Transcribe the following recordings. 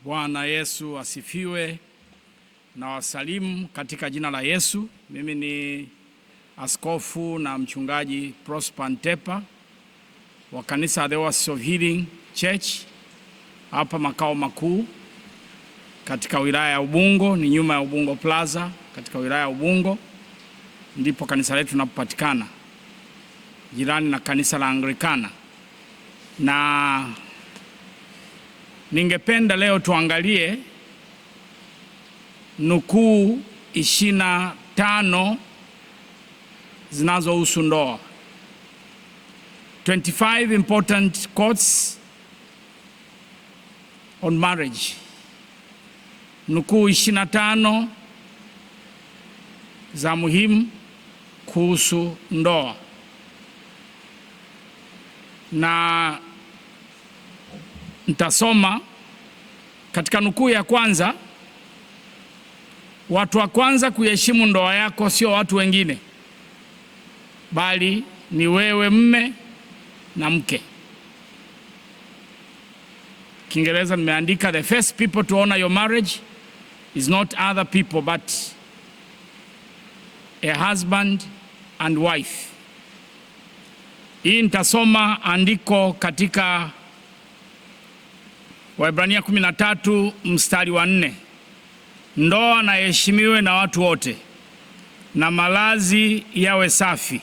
Bwana Yesu asifiwe na wasalimu katika jina la Yesu. Mimi ni askofu na mchungaji Prosper Ntepa wa kanisa The Oasis of Healing Church hapa makao makuu katika wilaya ya Ubungo, ni nyuma ya Ubungo Plaza katika wilaya ya Ubungo ndipo kanisa letu linapopatikana, jirani na kanisa la Anglikana. Na ningependa leo tuangalie nukuu 25 zinazohusu ndoa. 25 important quotes on marriage. Nukuu 25 za muhimu kuhusu ndoa. Na nitasoma katika nukuu ya kwanza. Watu wa kwanza kuheshimu ndoa yako sio watu wengine, bali ni wewe mme na mke. Kiingereza nimeandika, the first people to honor your marriage is not other people but a husband and wife. Hii nitasoma andiko katika Waebrania 13 mstari wa 4. Ndoa na heshimiwe na watu wote, na malazi yawe safi,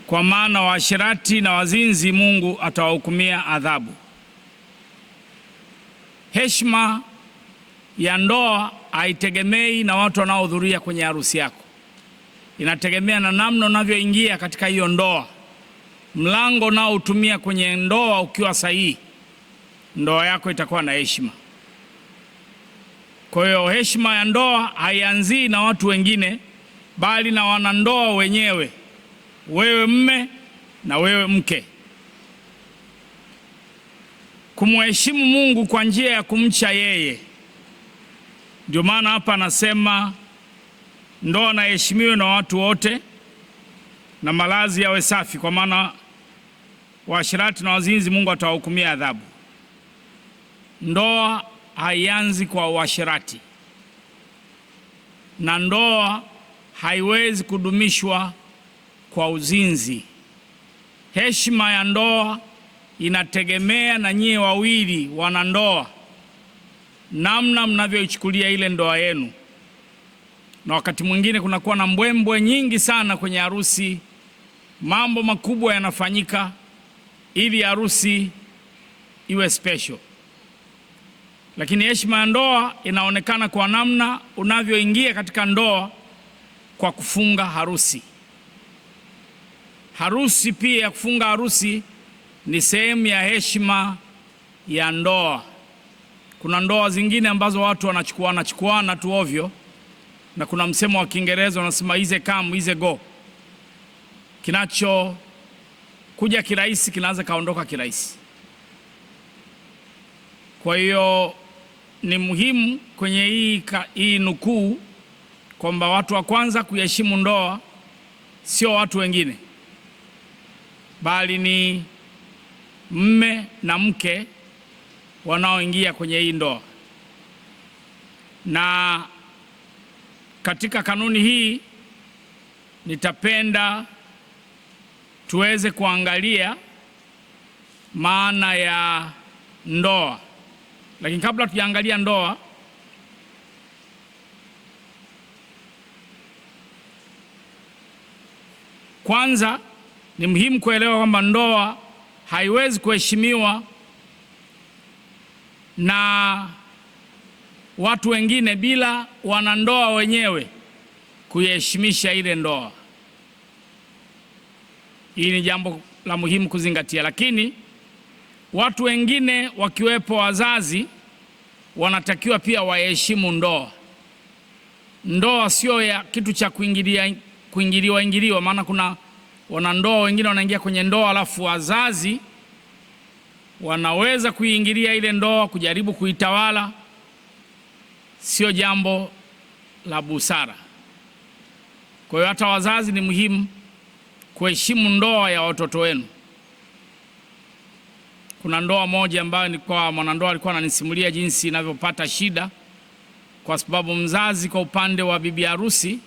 kwa maana waasherati na wazinzi Mungu atawahukumia adhabu. Heshima ya ndoa haitegemei na watu wanaohudhuria kwenye harusi yako. Inategemea na namna unavyoingia katika hiyo ndoa. Mlango unaotumia kwenye ndoa ukiwa sahihi, ndoa yako itakuwa na heshima. Kwa hiyo heshima ya ndoa haianzii na watu wengine, bali na wanandoa wenyewe, wewe mme na wewe mke. Kumheshimu Mungu kwa njia ya kumcha yeye. Ndio maana hapa anasema ndoa na heshimiwe na watu wote, na malazi yawe safi, kwa maana waasherati na wazinzi Mungu atawahukumia adhabu. Ndoa haianzi kwa uasherati, na ndoa haiwezi kudumishwa kwa uzinzi. Heshima ya ndoa inategemea na nyie wawili wanandoa, namna mnavyoichukulia ile ndoa yenu. Na wakati mwingine kunakuwa na mbwembwe nyingi sana kwenye harusi, mambo makubwa yanafanyika ili harusi iwe special. Lakini heshima ya ndoa inaonekana kwa namna unavyoingia katika ndoa kwa kufunga harusi. Harusi pia, kufunga harusi ni sehemu ya heshima ya ndoa. Kuna ndoa zingine ambazo watu wanachukuana tu ovyo, na kuna msemo wa Kiingereza unasema easy come easy go. Kinacho kuja kirahisi kinaanza kaondoka kirahisi. Kwa hiyo ni muhimu kwenye hii nukuu kwamba watu wa kwanza kuheshimu ndoa sio watu wengine, bali ni mme na mke wanaoingia kwenye hii ndoa. Na katika kanuni hii nitapenda tuweze kuangalia maana ya ndoa. Lakini kabla tujaangalia ndoa, kwanza ni muhimu kuelewa kwamba ndoa haiwezi kuheshimiwa na watu wengine bila wanandoa wenyewe kuiheshimisha ile ndoa. Hii ni jambo la muhimu kuzingatia. Lakini watu wengine wakiwepo wazazi wanatakiwa pia waheshimu ndoa. Ndoa sio ya kitu cha kuingiliwa, maana kuna wanandoa wengine wanaingia kwenye ndoa alafu wazazi wanaweza kuingilia ile ndoa, kujaribu kuitawala. Sio jambo la busara. Kwa hiyo hata wazazi ni muhimu kuheshimu ndoa ya watoto wenu. kuna ndoa moja ambayo nilikuwa mwanandoa alikuwa ananisimulia jinsi inavyopata shida, kwa sababu mzazi kwa upande wa bibi harusi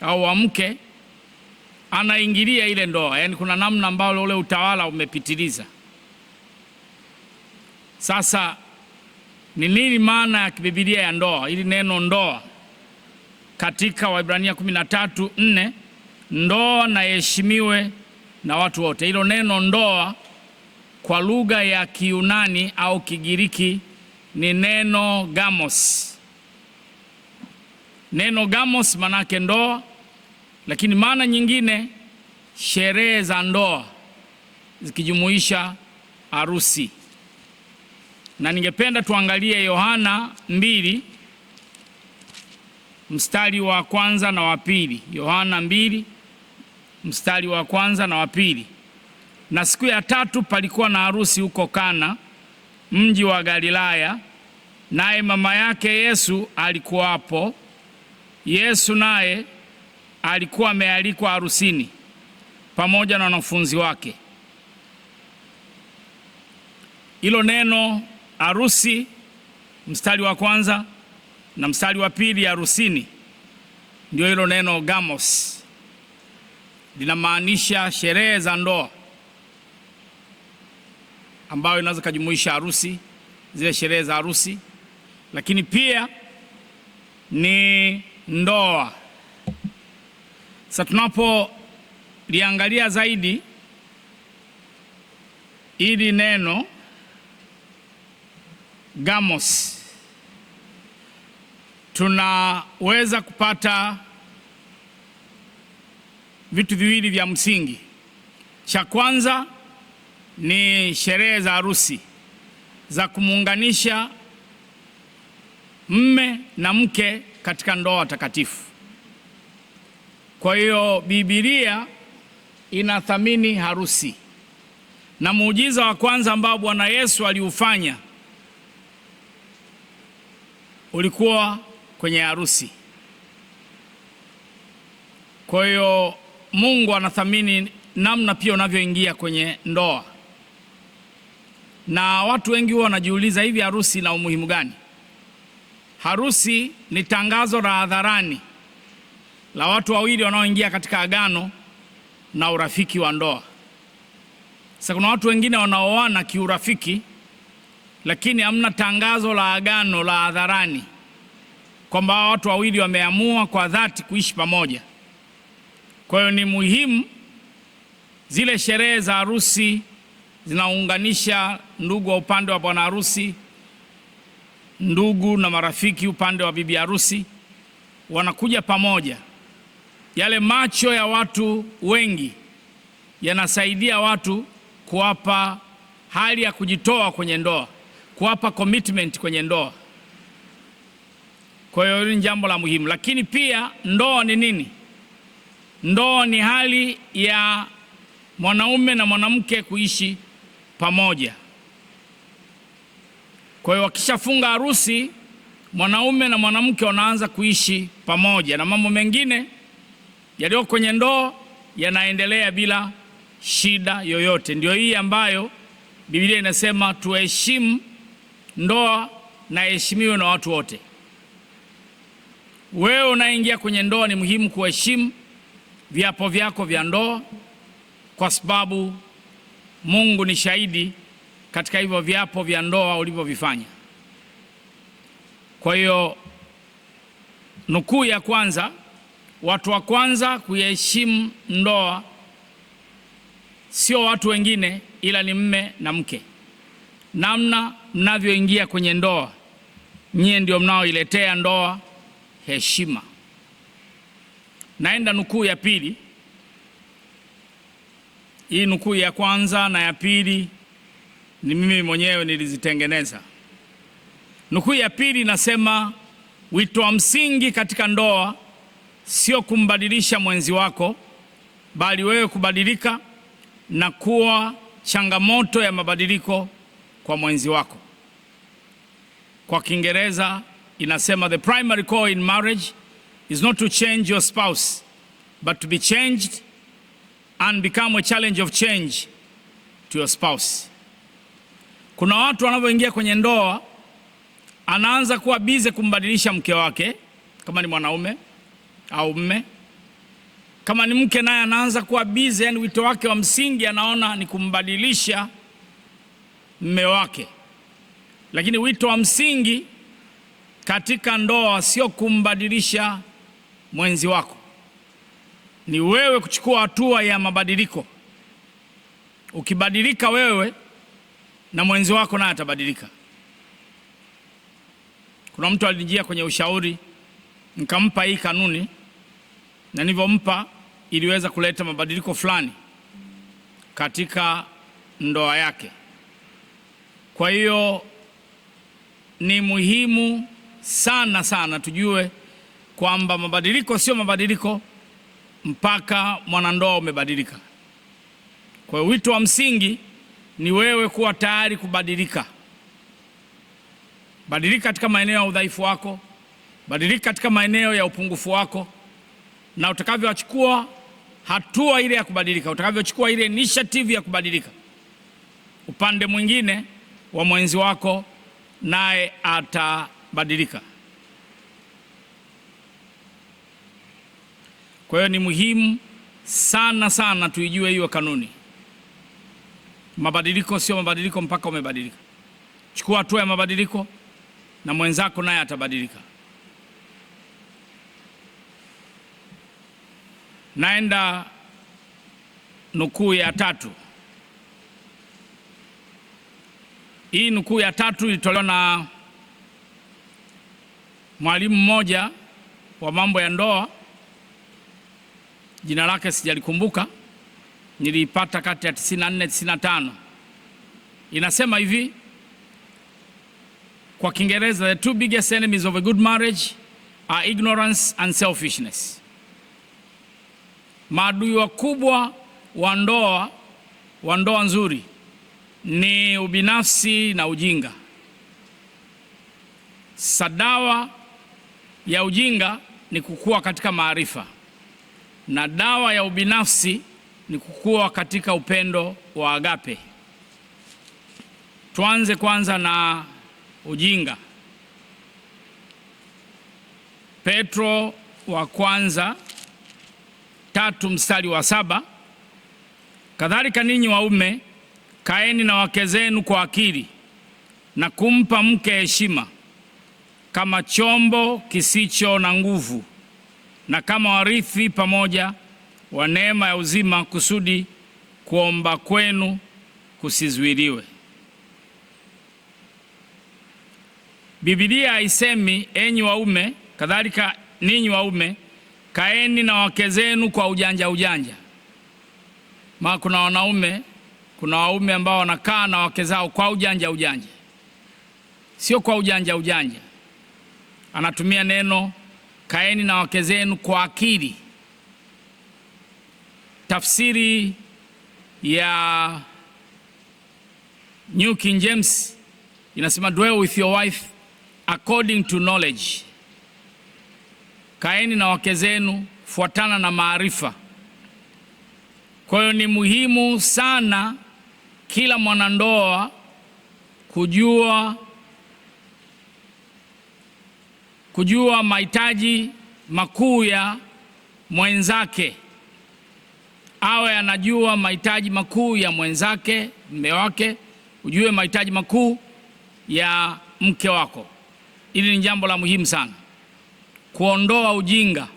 au wa mke anaingilia ile ndoa, yaani kuna namna ambayo ule utawala umepitiliza. Sasa ni nini maana ya kibibilia ya ndoa? Ili neno ndoa katika Waebrania 13:4, ndoa na heshimiwe na watu wote. Hilo neno ndoa kwa lugha ya Kiyunani au Kigiriki ni neno gamos. Neno gamos manake ndoa, lakini maana nyingine sherehe za ndoa zikijumuisha harusi. Na ningependa tuangalie Yohana 2 mstari wa kwanza na wa pili. Yohana 2 mstari wa kwanza na wa pili. Na siku ya tatu palikuwa na harusi huko Kana, mji wa Galilaya, naye mama yake Yesu alikuwapo. Yesu naye alikuwa amealikwa harusini pamoja na wanafunzi wake. Hilo neno harusi mstari wa kwanza na mstari wa pili harusini ndio hilo neno gamos, linamaanisha sherehe za ndoa ambayo inaweza kujumuisha harusi, zile sherehe za harusi, lakini pia ni ndoa. Sasa tunapoliangalia zaidi ili neno gamos, tunaweza kupata vitu viwili vya msingi. Cha kwanza ni sherehe za harusi za kumuunganisha mme na mke katika ndoa takatifu. Kwa hiyo Biblia inathamini harusi, na muujiza wa kwanza ambao Bwana Yesu aliufanya ulikuwa kwenye harusi. Kwa hiyo Mungu anathamini namna pia unavyoingia kwenye ndoa. Na watu wengi huwa wanajiuliza, hivi harusi ina umuhimu gani? Harusi ni tangazo la hadharani la watu wawili wanaoingia katika agano na urafiki wa ndoa. Sasa kuna watu wengine wanaoana kiurafiki, lakini hamna tangazo la agano la hadharani kwamba watu wawili wameamua kwa dhati kuishi pamoja. Kwa hiyo ni muhimu zile sherehe za harusi zinaunganisha ndugu wa upande wa bwana harusi, ndugu na marafiki upande wa bibi harusi, wanakuja pamoja. Yale macho ya watu wengi yanasaidia watu kuwapa hali ya kujitoa kwenye ndoa, kuwapa commitment kwenye ndoa. Kwa hiyo ni jambo la muhimu. Lakini pia ndoa ni nini? Ndoa ni hali ya mwanaume na mwanamke kuishi pamoja. Kwa hiyo wakishafunga harusi, mwanaume na mwanamke wanaanza kuishi pamoja, na mambo mengine yaliyo kwenye ndoa yanaendelea bila shida yoyote. Ndio hii ambayo Biblia inasema tuheshimu ndoa na heshimiwe na watu wote. Wewe unaingia kwenye ndoa, ni muhimu kuheshimu viapo vyako vya ndoa, kwa sababu Mungu ni shahidi katika hivyo viapo vya ndoa ulivyovifanya. Kwa hiyo nukuu ya kwanza, watu wa kwanza kuheshimu ndoa sio watu wengine, ila ni mme na mke. Namna mnavyoingia kwenye ndoa, nyie ndio mnaoiletea ndoa heshima. Naenda nukuu ya pili. Hii nukuu ya kwanza na ya pili ni mimi mwenyewe nilizitengeneza. Nukuu ya pili nasema, wito wa msingi katika ndoa sio kumbadilisha mwenzi wako, bali wewe kubadilika na kuwa changamoto ya mabadiliko kwa mwenzi wako. Kwa Kiingereza inasema, the primary call in marriage is not to change your spouse, but to be changed and become a challenge of change to your spouse. Kuna watu wanapoingia kwenye ndoa anaanza kuwa bize kumbadilisha mke wake, kama ni mwanaume au mme. Kama ni mke naye anaanza kuwa bize, yani wito wake wa msingi anaona ni kumbadilisha mme wake. Lakini wito wa msingi katika ndoa sio kumbadilisha mwenzi wako, ni wewe kuchukua hatua ya mabadiliko. Ukibadilika wewe, na mwenzi wako naye atabadilika. Kuna mtu alinijia kwenye ushauri, nikampa hii kanuni, na nilivyompa iliweza kuleta mabadiliko fulani katika ndoa yake. Kwa hiyo ni muhimu sana sana tujue kwamba mabadiliko sio mabadiliko mpaka mwanandoa umebadilika. Kwa hiyo wito wa msingi ni wewe kuwa tayari kubadilika. Badilika katika maeneo ya udhaifu wako, badilika katika maeneo ya upungufu wako, na utakavyochukua hatua ile ya kubadilika, utakavyochukua ile initiative ya kubadilika, upande mwingine wa mwenzi wako naye atabadilika. Kwa hiyo ni muhimu sana sana tuijue hiyo kanuni. Mabadiliko sio mabadiliko mpaka umebadilika. Chukua hatua ya mabadiliko na mwenzako naye atabadilika. Naenda nukuu ya 3. Hii nukuu ya 3 ilitolewa na mwalimu mmoja wa mambo ya ndoa, jina lake sijalikumbuka, niliipata kati ya 94 95. Inasema hivi kwa Kiingereza: the two biggest enemies of a good marriage are ignorance and selfishness. Maadui wakubwa wa ndoa nzuri ni ubinafsi na ujinga. Dawa ya ujinga ni kukua katika maarifa, na dawa ya ubinafsi ni kukua katika upendo wa agape. Tuanze kwanza na ujinga. Petro wa kwanza 3:7, kadhalika ninyi waume kaeni na wake zenu kwa akili na kumpa mke heshima kama chombo kisicho na nguvu na kama warithi pamoja wa neema ya uzima, kusudi kuomba kwenu kusizuiliwe. Biblia haisemi enyi waume, kadhalika ninyi waume kaeni na wake zenu kwa ujanja ujanja. Kuna waume ambao wanakaa na wake zao kwa ujanja ujanja. Sio kwa ujanja ujanja. Anatumia neno kaeni na wake zenu kwa akili. Tafsiri ya New King James inasema dwell with your wife according to knowledge. Kaeni na wake zenu fuatana na maarifa. Kwa hiyo ni muhimu sana kila mwanandoa kujua mahitaji makuu ya mwenzake. Awe anajua mahitaji makuu ya mwenzake, mume wake, ujue mahitaji makuu ya mke wako. Hili ni jambo la muhimu sana. Kuondoa ujinga.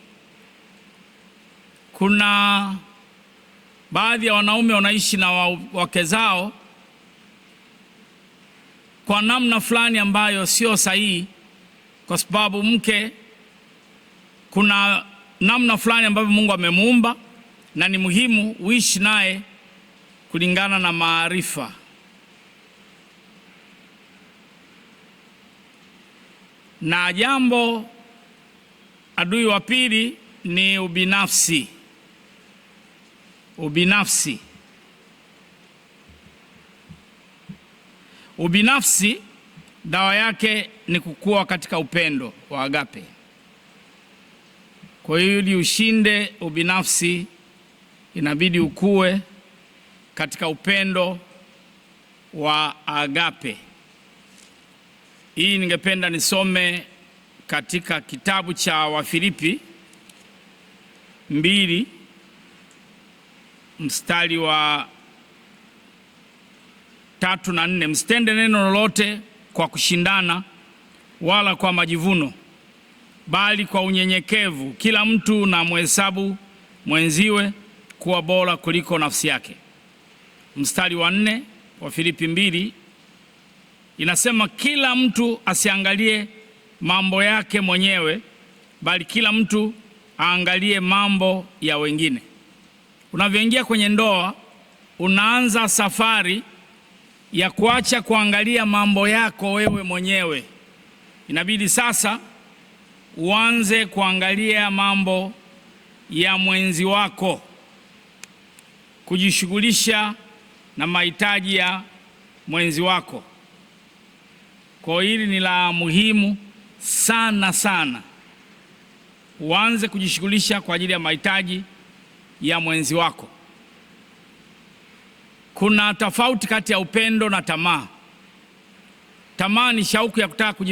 Kuna baadhi ya wanaume wanaishi na wake zao kwa namna fulani ambayo sio sahihi, kwa sababu mke kuna namna fulani ambayo Mungu amemuumba, na ni muhimu uishi naye kulingana na maarifa. Na jambo adui wa pili ni ubinafsi. Ubinafsi dawa yake ni kukua katika upendo wa agape. Kwa hiyo ili ushinde ubinafsi inabidi ukue katika upendo wa agape. Hii ningependa nisome katika kitabu cha Wafilipi 2 mstari wa 3 na 4. Msitende neno lolote kwa kushindana wala kwa majivuno, bali kwa unyenyekevu kila mtu na mhesabu mwenziwe kuwa bora kuliko nafsi yake. Mstari wa 4 wa Filipi 2 inasema kila mtu asiangalie mambo yake mwenyewe, bali kila mtu aangalie mambo ya wengine. Unavyoingia kwenye ndoa, unaanza safari ya kuacha kuangalia mambo yako wewe mwenyewe. Inabidi sasa uanze kuangalia mambo ya mwenzi wako, kujishughulisha na mahitaji ya mwenzi wako. Kwa hili ni la muhimu sana sana, uanze kujishughulisha kwa ajili ya mahitaji ya mwenzi wako. Kuna tofauti kati ya upendo na tamaa. Tamaa ni shauku ya kutaka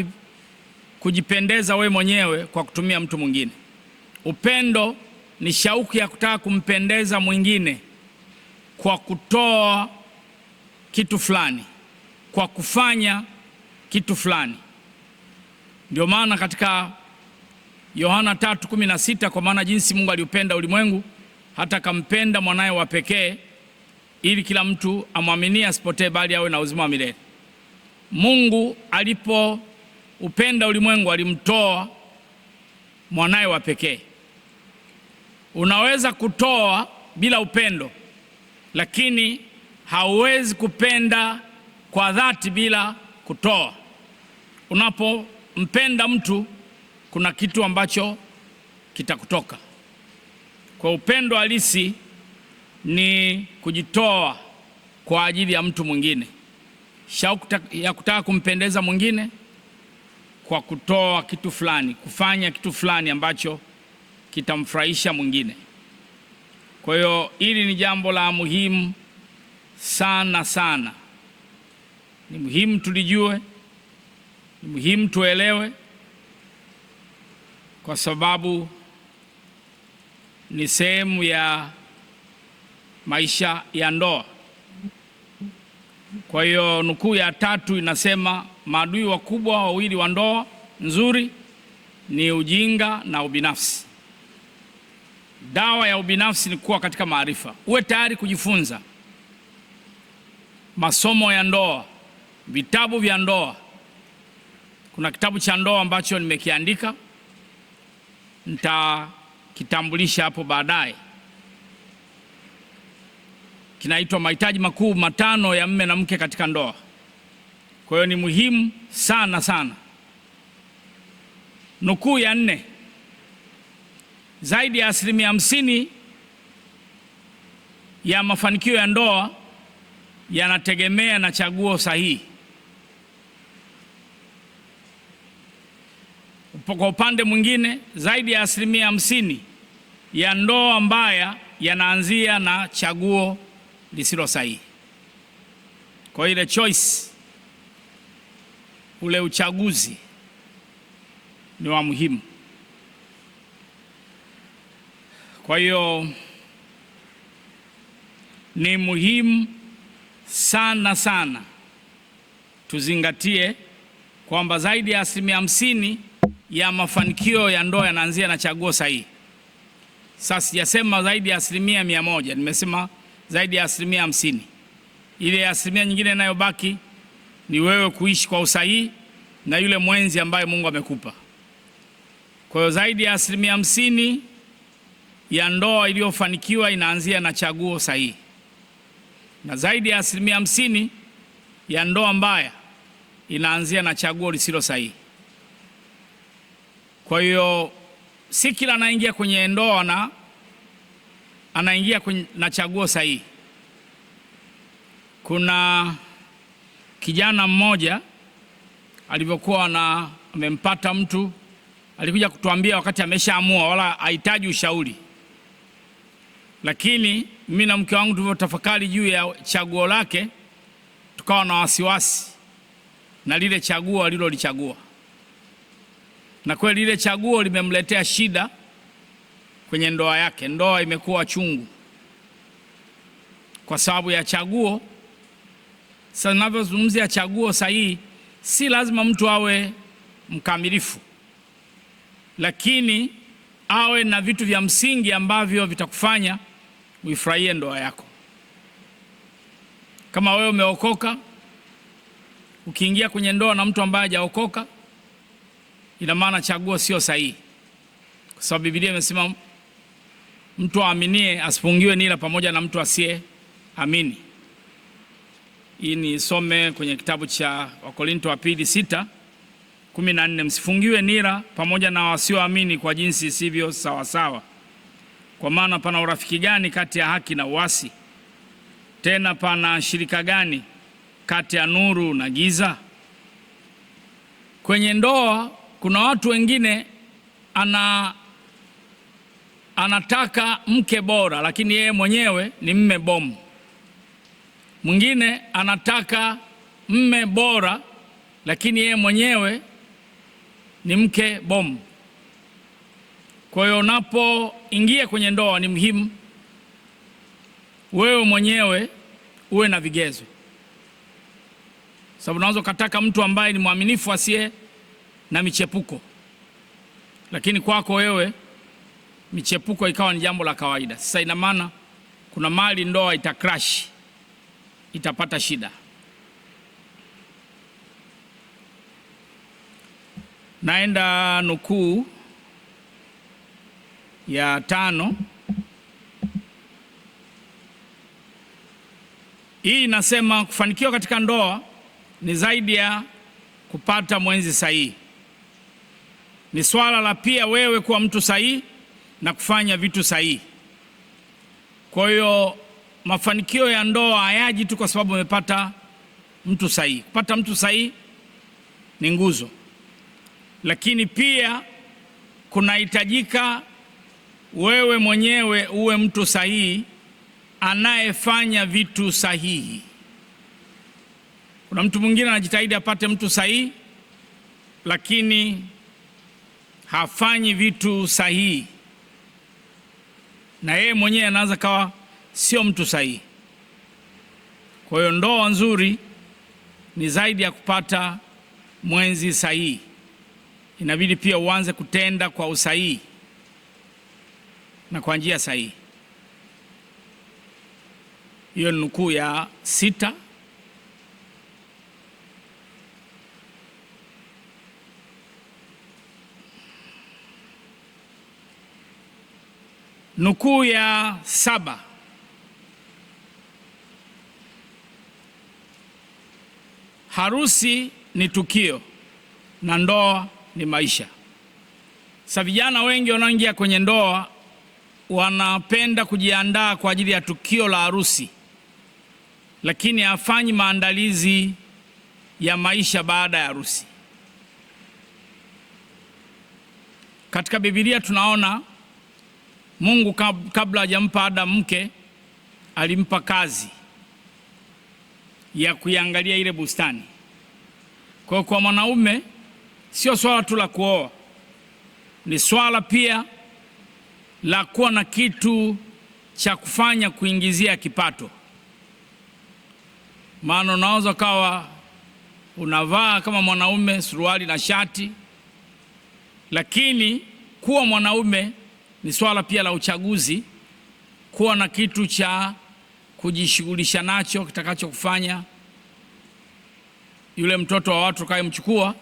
kujipendeza we mwenyewe kwa kutumia mtu mwingine. Upendo ni shauku ya kutaka kumpendeza mwingine kwa kutoa kitu fulani, kwa kufanya kitu fulani. Ndio maana katika Yohana 3:16, kwa maana jinsi Mungu aliupenda ulimwengu hata akampenda mwanaye wa pekee, ili kila mtu amwaminie asipotee bali awe na uzima wa milele. Mungu alipoupenda ulimwengu alimtoa mwanaye wa pekee. Unaweza kutoa bila upendo, lakini hauwezi kupenda kwa dhati bila kutoa. Unapompenda mtu, kuna kitu ambacho kitakutoka. Kwa upendo halisi ni kujitoa kwa ajili ya mtu mwingine, shauku ya kutaka kumpendeza mwingine kwa kutoa kitu fulani, kufanya kitu fulani ambacho kitamfurahisha mwingine. Kwa hiyo hili ni jambo la muhimu sana sana. Ni muhimu tulijue, ni muhimu tuelewe, kwa sababu ni sehemu ya maisha ya ndoa. Kwa hiyo nukuu ya 3 inasema maadui wakubwa wawili wa ndoa nzuri ni ujinga na ubinafsi. Dawa ya ubinafsi ni kuwa katika maarifa. Uwe tayari kujifunza masomo ya ndoa, vitabu vya ndoa. Kuna kitabu cha ndoa ambacho nimekiandika, nitakitambulisha hapo baadaye. Kinaitwa Mahitaji Makuu 5 ya Mume na Mke katika Ndoa. Kwa hiyo ni muhimu sana sana. Nukuu ya 4, zaidi ya 50% ya mafanikio ya ndoa yanategemea na chaguo sahihi. Kwa upande mwingine, zaidi ya 50% ya ndoa mbaya yanaanzia na chaguo lisilo sahihi. Kwa ile choice, ule uchaguzi ni wa muhimu. Kwa hiyo ni muhimu sana sana tuzingatie kwamba zaidi ya 50% ya mafanikio ya ndoa yanaanzia na chaguo sahihi. Sasa sijasema zaidi ya 100%, nimesema zaidi ya 50%. Ile asilimia nyingine inayobaki ni wewe kuishi kwa usahihi na yule mwenzi ambaye Mungu amekupa. Kwa hiyo zaidi ya 50% ya ndoa iliyofanikiwa inaanzia na chaguo sahihi, na zaidi ya 50% ya ndoa mbaya inaanzia na chaguo lisilo sahihi. Kwa hiyo si kila anaingia kwenye ndoa na anaingia na chaguo sahihi. Kuna kijana mmoja alivyokuwa amempata mtu, alikuja kutuambia wakati ameshaamua, wala hahitaji ushauri. Lakini mimi na mke wangu tulivyotafakari juu ya chaguo lake, tukawa na wasiwasi na lile chaguo alilolichagua, na kweli lile chaguo limemletea shida kwenye ndoa yake. Ndoa imekuwa chungu kwa sababu ya chaguo. Sasa ninavyozungumzia chaguo sahihi, si lazima mtu awe mkamilifu, lakini awe na vitu vya msingi ambavyo vitakufanya uifurahie ndoa yako. Kama wewe umeokoka, ukiingia kwenye ndoa na mtu ambaye hajaokoka, ina maana chaguo sio sahihi, kwa sababu Biblia imesema mtu aaminie asifungiwe nira pamoja na mtu asiye amini. Hii ni some kwenye kitabu cha Wakorinto wa pili 6:14, msifungiwe nira pamoja na wasioamini kwa jinsi isivyo sawasawa. Kwa maana pana urafiki gani kati ya haki na uasi? Tena pana shirika gani kati ya nuru na giza? Kwenye ndoa kuna watu wengine anataka mke bora, lakini yeye mwenyewe ni mme bomu. Mwingine anataka mme bora, lakini yeye mwenyewe ni mke bomu. Kwa hiyo unapoingia kwenye ndoa ni muhimu wewe mwenyewe uwe na vigezo, sababu unaweza kutaka mtu ambaye ni mwaminifu asiye na michepuko, lakini kwako wewe michepuko ikawa ni jambo la kawaida. Sasa ina maana kuna mali ndoa itacrash, itapata shida. Naenda nukuu ya 5. Hii inasema kufanikiwa katika ndoa ni zaidi ya kupata mwenzi sahihi. Ni swala la pia wewe kuwa mtu sahihi na kufanya vitu sahihi. Kwa hiyo mafanikio ya ndoa hayaji tu kwa sababu umepata mtu sahihi. Kupata mtu sahihi ni nguzo, lakini pia kunahitajika wewe mwenyewe uwe mtu sahihi anayefanya vitu sahihi. Kuna mtu mwingine anajitahidi apate mtu sahihi, lakini hafanyi vitu sahihi, na yeye mwenyewe anaweza kawa sio mtu sahihi. Kwa hiyo ndoa nzuri ni zaidi ya kupata mwenzi sahihi. Inabidi pia uanze kutenda kwa usahihi na kwa njia sahihi. Hiyo ni nukuu ya 6. Nukuu ya 7. Harusi ni tukio na ndoa ni maisha. Sasa vijana wengi wanaoingia kwenye ndoa wanapenda kujiandaa kwa ajili ya tukio la harusi, lakini hafanyi maandalizi ya maisha baada ya harusi. Katika Biblia tunaona Mungu kabla hajampa Adamu mke alimpa kazi ya kuiangalia ile bustani. Kwa mwanaume sio swala tu la kuoa, ni swala pia la kuwa na kitu cha kufanya kuingizia kipato. Maana unaweza kawa unavaa kama mwanaume suruali na shati, lakini kuwa mwanaume ni swala pia la uchaguzi, kuwa na kitu cha kujishughulisha nacho kitakacho kufanya yule mtoto wa watu ukayemchukua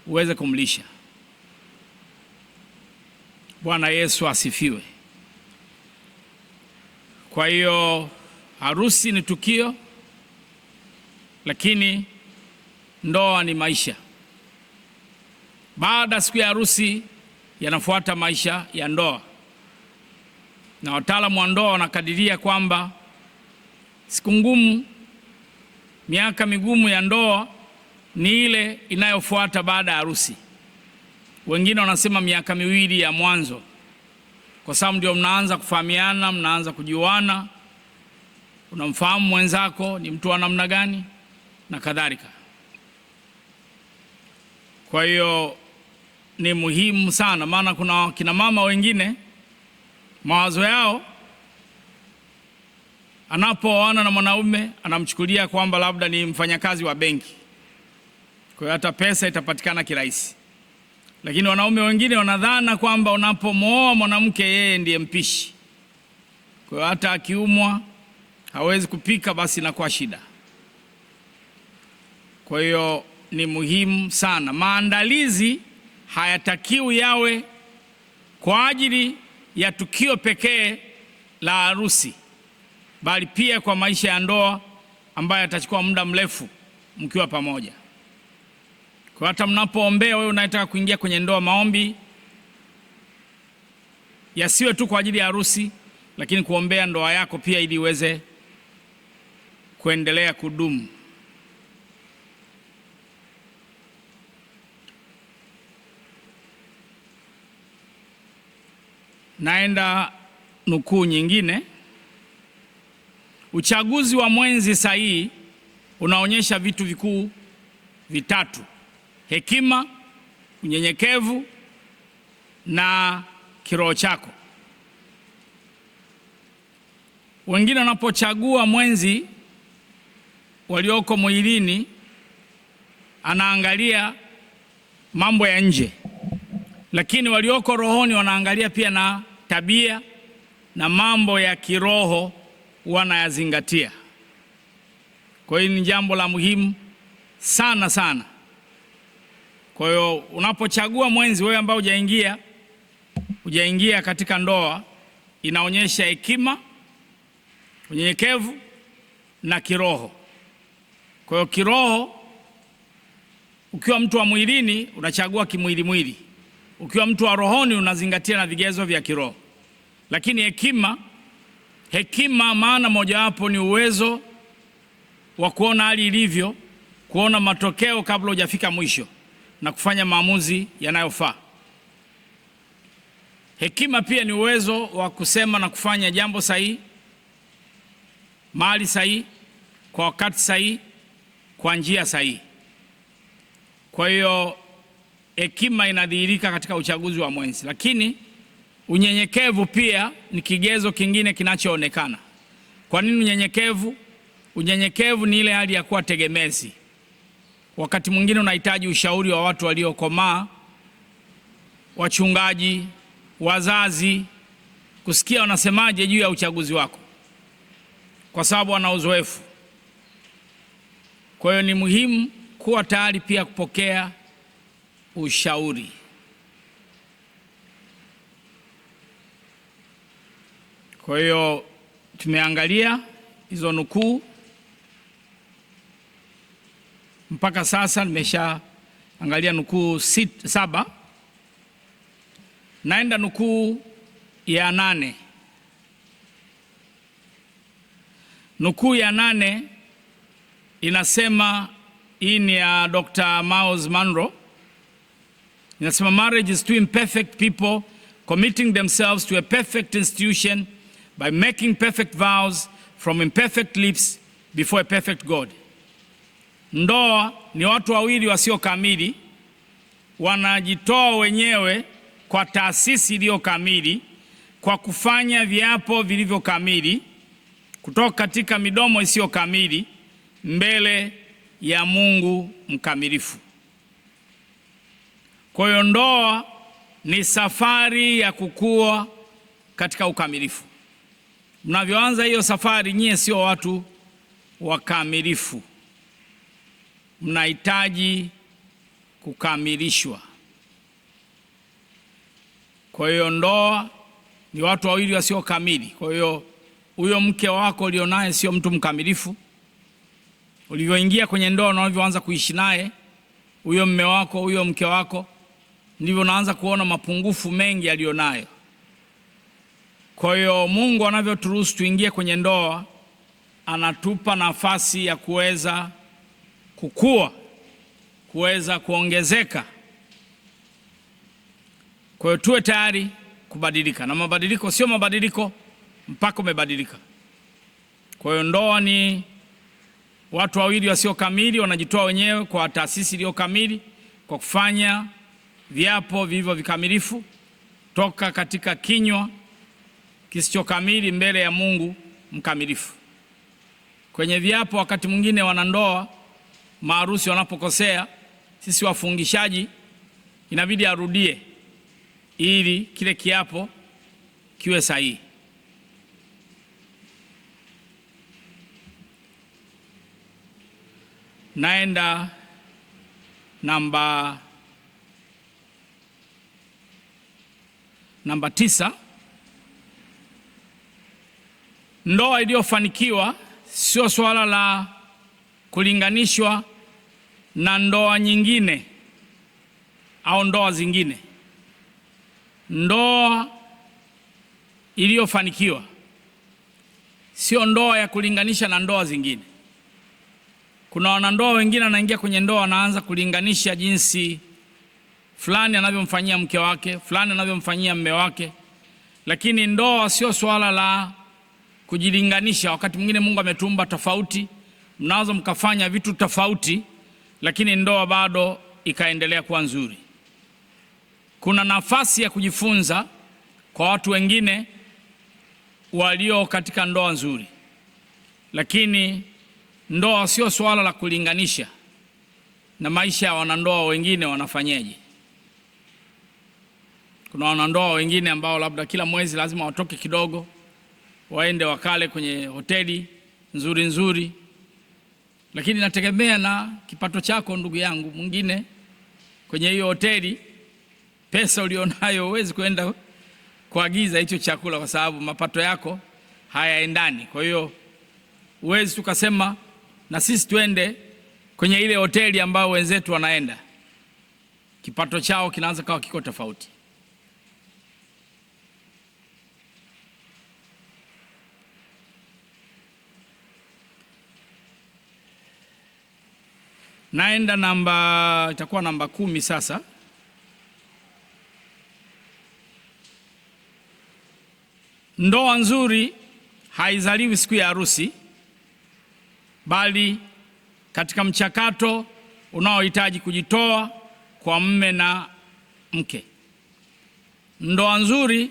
uweze kumlisha. Bwana Yesu asifiwe. Kwa hiyo harusi ni tukio, lakini ndoa ni maisha. Baada ya siku ya harusi yanafuata maisha ya ndoa, na wataalamu wa ndoa wanakadiria kwamba siku ngumu, miaka migumu ya ndoa ni ile inayofuata baada ya harusi. Wengine wanasema miaka 2 ya mwanzo, kwa sababu ndio mnaanza kufahamiana, mnaanza kujuana, unamfahamu mwenzako ni mtu wa namna gani, na kadhalika. Kwa hiyo ni muhimu sana, maana kuna kina mama wengine mawazo yao anapooana na mwanaume anamchukulia kwamba labda ni mfanyakazi wa benki, kwa hiyo hata pesa itapatikana kirahisi. Lakini wanaume wengine wanadhana kwamba unapomwoa mwanamke yeye ndiye mpishi, kwa hiyo hata akiumwa hawezi kupika basi inakuwa shida. Kwa hiyo ni muhimu sana. Maandalizi hayatakiwi yawe kwa ajili ya tukio pekee la harusi, bali pia kwa maisha ya ndoa ambayo yatachukua muda mrefu mkiwa pamoja. Kwa hata mnapoombea, wewe unataka kuingia kwenye ndoa, maombi yasiwe tu kwa ajili ya harusi, lakini kuombea ndoa yako pia ili iweze kuendelea kudumu. Naenda nukuu nyingine. Uchaguzi wa mwenzi sahihi unaonyesha vitu vikuu vitatu: hekima, unyenyekevu na kiroho chako. Wengine wanapochagua mwenzi walioko mwilini anaangalia mambo ya nje, lakini walioko rohoni wanaangalia pia na tabia na mambo ya kiroho wanayazingatia. Kwa hiyo ni jambo la muhimu sana sana. Kwa hiyo unapochagua mwenzi, wewe ambao hujaingia katika ndoa, inaonyesha hekima, unyenyekevu na kiroho. Kwa hiyo kiroho, ukiwa mtu wa mwilini unachagua kimwili, ukiwa mtu wa rohoni unazingatia na vigezo vya kiroho. Lakini hekima maana mojawapo ni uwezo wa kuona hali ilivyo, kuona matokeo kabla hujafika mwisho na kufanya maamuzi yanayofaa. Hekima pia ni uwezo wa kusema na kufanya jambo sahihi, mahali sahihi, kwa wakati sahihi, kwa njia sahihi. Kwa hiyo hekima inadhihirika katika uchaguzi wa mwenzi. Lakini unyenyekevu pia ni kigezo kingine kinachoonekana. Kwa nini unyenyekevu? Unyenyekevu ni ile hali ya kuwa tegemezi. Wakati mwingine unahitaji ushauri wa watu waliokomaa, wachungaji, wazazi, kusikia wanasemaje juu ya uchaguzi wako, kwa sababu wana uzoefu. Kwa hiyo ni muhimu kuwa tayari pia kupokea ushauri. Kwa hiyo tumeangalia hizo nukuu mpaka sasa. Nimeshaangalia nukuu 7. Naenda nukuu ya 8. Nukuu ya 8 inasema, hii ni ya Dr. Myles Munroe, inasema marriage is two imperfect people committing themselves to a perfect institution by making perfect vows from imperfect lips before a perfect God. Ndoa ni watu wawili wasio kamili wanajitoa wenyewe kwa taasisi iliyo kamili kwa kufanya viapo vilivyo kamili kutoka katika midomo isiyo kamili mbele ya Mungu mkamilifu. Kwa hiyo ndoa ni safari ya kukua katika ukamilifu. Mnavyoanza hiyo safari, nyie sio watu wakamilifu, mnahitaji kukamilishwa. Kwa hiyo ndoa ni watu wawili wasio kamili. Kwa hiyo huyo mke wako ulionaye sio mtu mkamilifu. Ulivyoingia kwenye ndoa na unavyoanza kuishi naye huyo mume wako, huyo mke wako, ndivyo unaanza kuona mapungufu mengi alionayo. Kwa hiyo Mungu anavyoturuhusu tuingie kwenye ndoa, anatupa nafasi ya kuweza kukua, kuweza kuongezeka. Kwa hiyo tuwe tayari kubadilika, na mabadiliko sio mabadiliko mpaka umebadilika. Kwa hiyo ndoa ni Watu wawili wasio kamili wanajitoa wenyewe kwa taasisi iliyo kamili kwa kufanya viapo vilivyo vikamilifu toka katika kinywa kisicho kamili mbele ya Mungu mkamilifu. Kwenye viapo, wakati mwingine wanandoa maharusi wanapokosea, sisi wafungishaji inabidi arudie ili kile kiapo kiwe sahihi. Naenda namba 9. Ndoa iliyofanikiwa sio swala la kulinganishwa na ndoa nyingine au ndoa zingine. Ndoa iliyofanikiwa sio ndoa ya kulinganisha na ndoa zingine. Kuna wanandoa wengine wanaingia kwenye ndoa wanaanza kulinganisha jinsi fulani anavyomfanyia mke wake, fulani anavyomfanyia mume wake. Lakini ndoa sio swala la kujilinganisha. Wakati mwingine Mungu ametumba tofauti, mnaweza mkafanya vitu tofauti, lakini ndoa bado ikaendelea kuwa nzuri. Kuna nafasi ya kujifunza kwa watu wengine walio katika ndoa nzuri, lakini ndoa sio swala la kulinganisha na maisha ya wanandoa wengine wanafanyaje. Kuna wanandoa wengine ambao labda kila mwezi lazima watoke kidogo waende wakale kwenye hoteli nzuri nzuri, lakini nategemea na kipato chako ndugu yangu. Mwingine kwenye hiyo hoteli pesa ulionayo huwezi kwenda kuagiza hicho chakula kwa sababu mapato yako hayaendani. Kwa hiyo huwezi tukasema na sisi twende kwenye ile hoteli ambayo wenzetu wanaenda. Kipato chao kinaanza kawa kiko tofauti. Naenda itakuwa namba 10 sasa. Ndoa nzuri haizaliwi siku ya harusi, bali katika mchakato unaohitaji kujitoa kwa mume na mke. Ndoa nzuri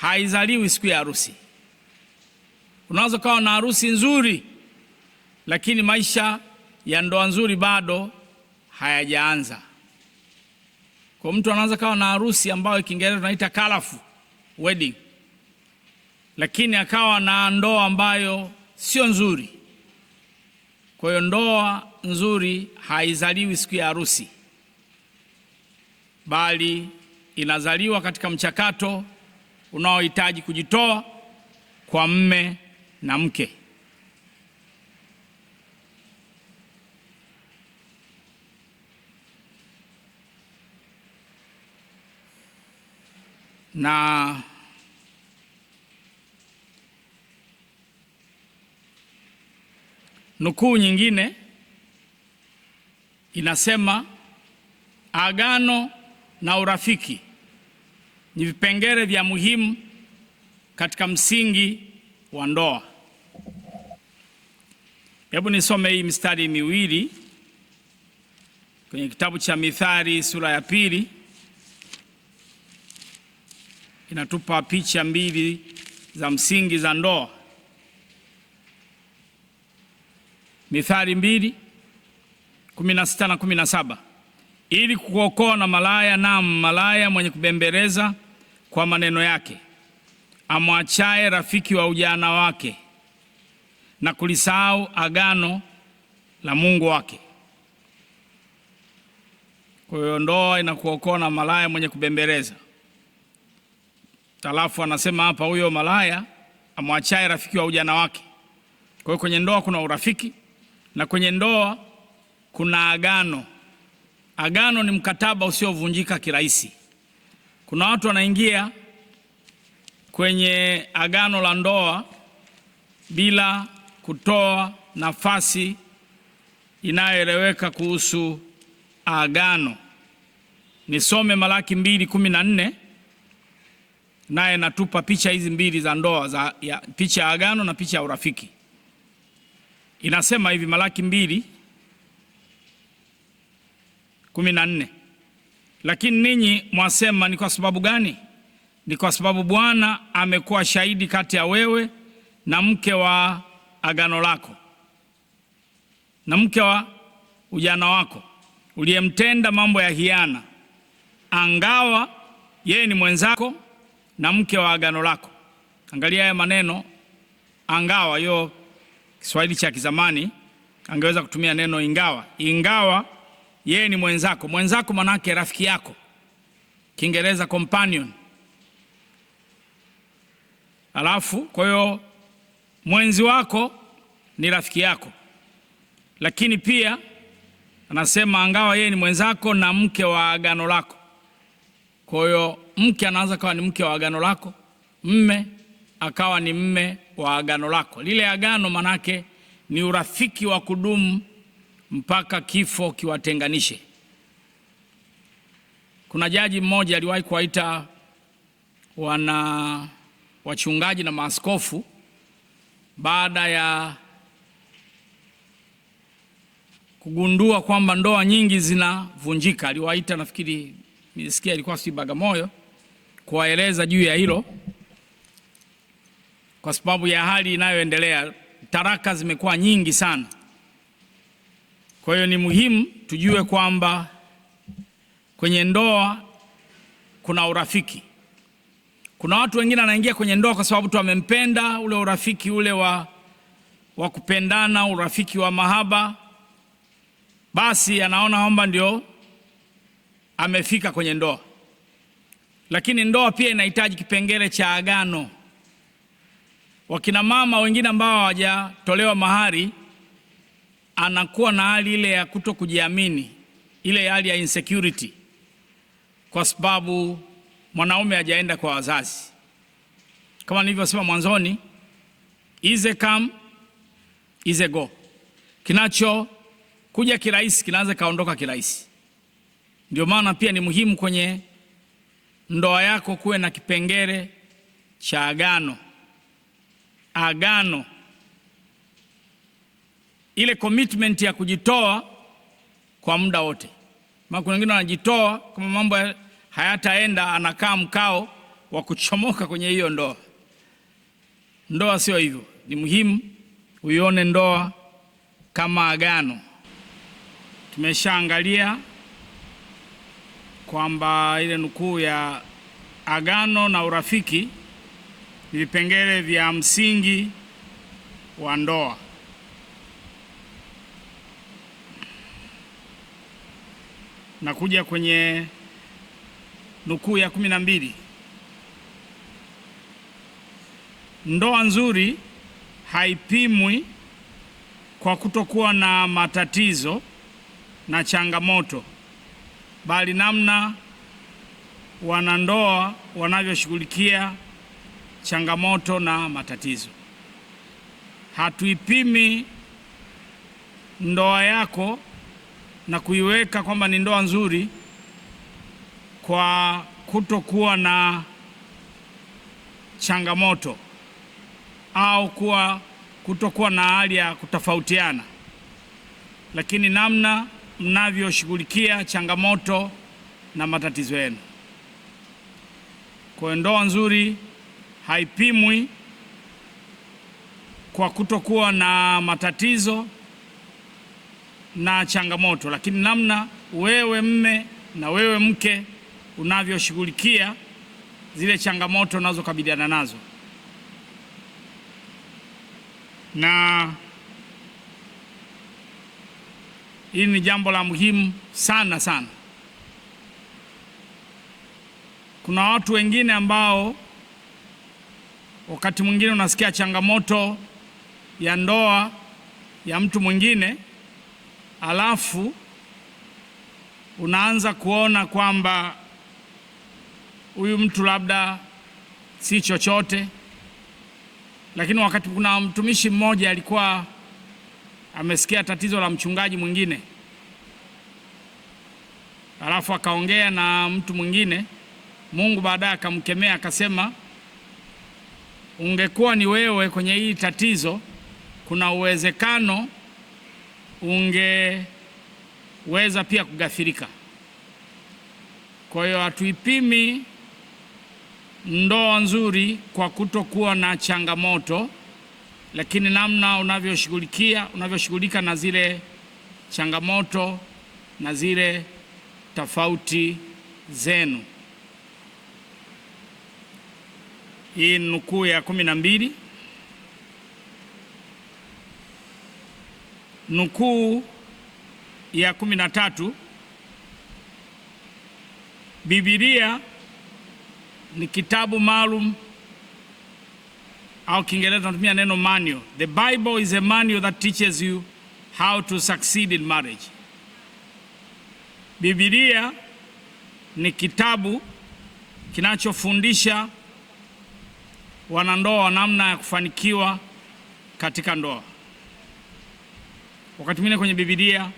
haizaliwi siku ya harusi. Unaweza kuwa na harusi nzuri, lakini maisha ya ndoa nzuri bado hayajaanza. Kwa mtu anaweza kuwa na harusi ambayo Kiingereza tunaita colorful wedding, lakini akawa na ndoa ambayo sio nzuri. Kwa hiyo ndoa nzuri haizaliwi siku ya harusi, bali inazaliwa katika mchakato unaohitaji kujitoa kwa mume na mke. Na nukuu nyingine inasema agano na urafiki ni vipengele vya muhimu katika msingi wa ndoa. Hebu nisome hii mistari miwili kwenye kitabu cha Mithali sura ya 2. Inatupa picha mbili za msingi za ndoa. Mithali 2:16 na 17. Ili kukuokoa na malaya, na malaya mwenye kubembeleza kwa maneno yake, amwachaye rafiki wa ujana wake na kulisahau agano la Mungu wake. Kwa hiyo ndoa inakuokoa na malaya mwenye kubembeleza. Alafu anasema hapa huyo malaya amwachaye rafiki wa ujana wake. Kwa hiyo kwenye ndoa kuna urafiki na kwenye ndoa kuna agano. Agano ni mkataba usiovunjika kirahisi. Kuna watu wanaingia kwenye agano la ndoa bila kutoa nafasi inayoeleweka kuhusu agano. Nisome Malaki 2:14, naye natupa picha hizi mbili za ndoa, picha ya agano na picha ya urafiki. Inasema hivi, Malaki 2:14, lakini ninyi mwasema, ni kwa sababu gani? Ni kwa sababu Bwana amekuwa shahidi kati ya wewe na mke wa agano lako na mke wa ujana wako, uliyemtenda mambo ya hiana, angawa yeye ni mwenzako na mke wa agano lako. Angalia haya maneno, angawa. Hiyo Kiswahili cha kizamani angeweza kutumia neno ingawa. Ingawa yeye ni mwenzako. Mwenzako manake rafiki yako, Kiingereza companion. Alafu kwa hiyo mwenzi wako ni rafiki yako, lakini pia anasema angawa yeye ni mwenzako na mke wa agano lako. Kwa hiyo mke anaweza kawa ni mke wa agano lako, mme akawa ni mme wa agano lako. Lile agano manake ni urafiki wa kudumu mpaka kifo kiwatenganishe. Kuna jaji mmoja aliwahi kuwaita wachungaji na maaskofu baada ya kugundua kwamba ndoa nyingi zinavunjika. Aliwaita, nafikiri nilisikia ilikuwa si Bagamoyo, kuwaeleza juu ya hilo, kwa sababu ya hali inayoendelea. Taraka zimekuwa nyingi sana. Kwa hiyo ni muhimu tujue kwamba kwenye ndoa kuna urafiki. Kuna watu wengine wanaingia kwenye ndoa kwa sababu tu wamempenda, ule urafiki ule wa kupendana, urafiki wa mahaba, basi anaona kwamba ndio amefika kwenye ndoa. Lakini ndoa pia inahitaji kipengele cha agano. Wakina mama wengine ambao hawajatolewa mahari, anakuwa na hali ile ya kuto kujiamini, ile hali ya insecurity, kwa sababu mwanaume hajaenda kwa wazazi. Kama nilivyosema mwanzoni, ize come ize go. Kinacho kuja kirahisi kinaweza kaondoka kirahisi. Ndio maana pia ni muhimu kwenye ndoa yako kuwe na kipengele cha agano. Agano, ile commitment ya kujitoa kwa muda wote. Maana kuna wengine wanajitoa kama mambo hayataenda, anakaa mkao wa kuchomoka kwenye hiyo ndoa. Ndoa sio hivyo. Ni muhimu uione ndoa kama agano. Tumeshaangalia kwamba ile nukuu ya agano na urafiki ni vipengele vya msingi wa ndoa. Na kuja kwenye nukuu ya 12. Ndoa nzuri haipimwi kwa kutokuwa na matatizo na changamoto, bali namna wanandoa wanavyoshughulikia changamoto na matatizo. Hatuipimi ndoa yako na kuiweka kwamba ni ndoa nzuri kwa kutokuwa na changamoto au kutokuwa na hali ya kutofautiana, lakini namna mnavyoshughulikia changamoto na matatizo yenu. Kwa ndoa nzuri haipimwi kwa kutokuwa na matatizo na changamoto, lakini namna wewe mme na wewe mke unavyoshughulikia zile changamoto unazokabiliana nazo. Na hili ni jambo la muhimu sana sana. Kuna watu wengine ambao wakati mwingine unasikia changamoto ya ndoa ya mtu mwingine, alafu unaanza kuona kwamba huyu mtu labda si chochote. Lakini wakati kuna mtumishi mmoja alikuwa amesikia tatizo la mchungaji mwingine, alafu akaongea na mtu mwingine, Mungu baadaye akamkemea akasema, ungekuwa ni wewe kwenye hii tatizo, kuna uwezekano ungeweza pia kugathirika. Kwa hiyo hatuipimi ndoa nzuri kwa kutokuwa na changamoto, lakini namna unavyoshughulika na zile changamoto na zile tofauti zenu. Hii ni nukuu ya 12. Nukuu ya 13. Biblia ni kitabu maalum, au Kiingereza tunatumia neno manual. The Bible is a manual that teaches you how to succeed in marriage. Biblia ni kitabu kinachofundisha wanandoa namna ya kufanikiwa katika ndoa. Wakati mwingine kwenye Biblia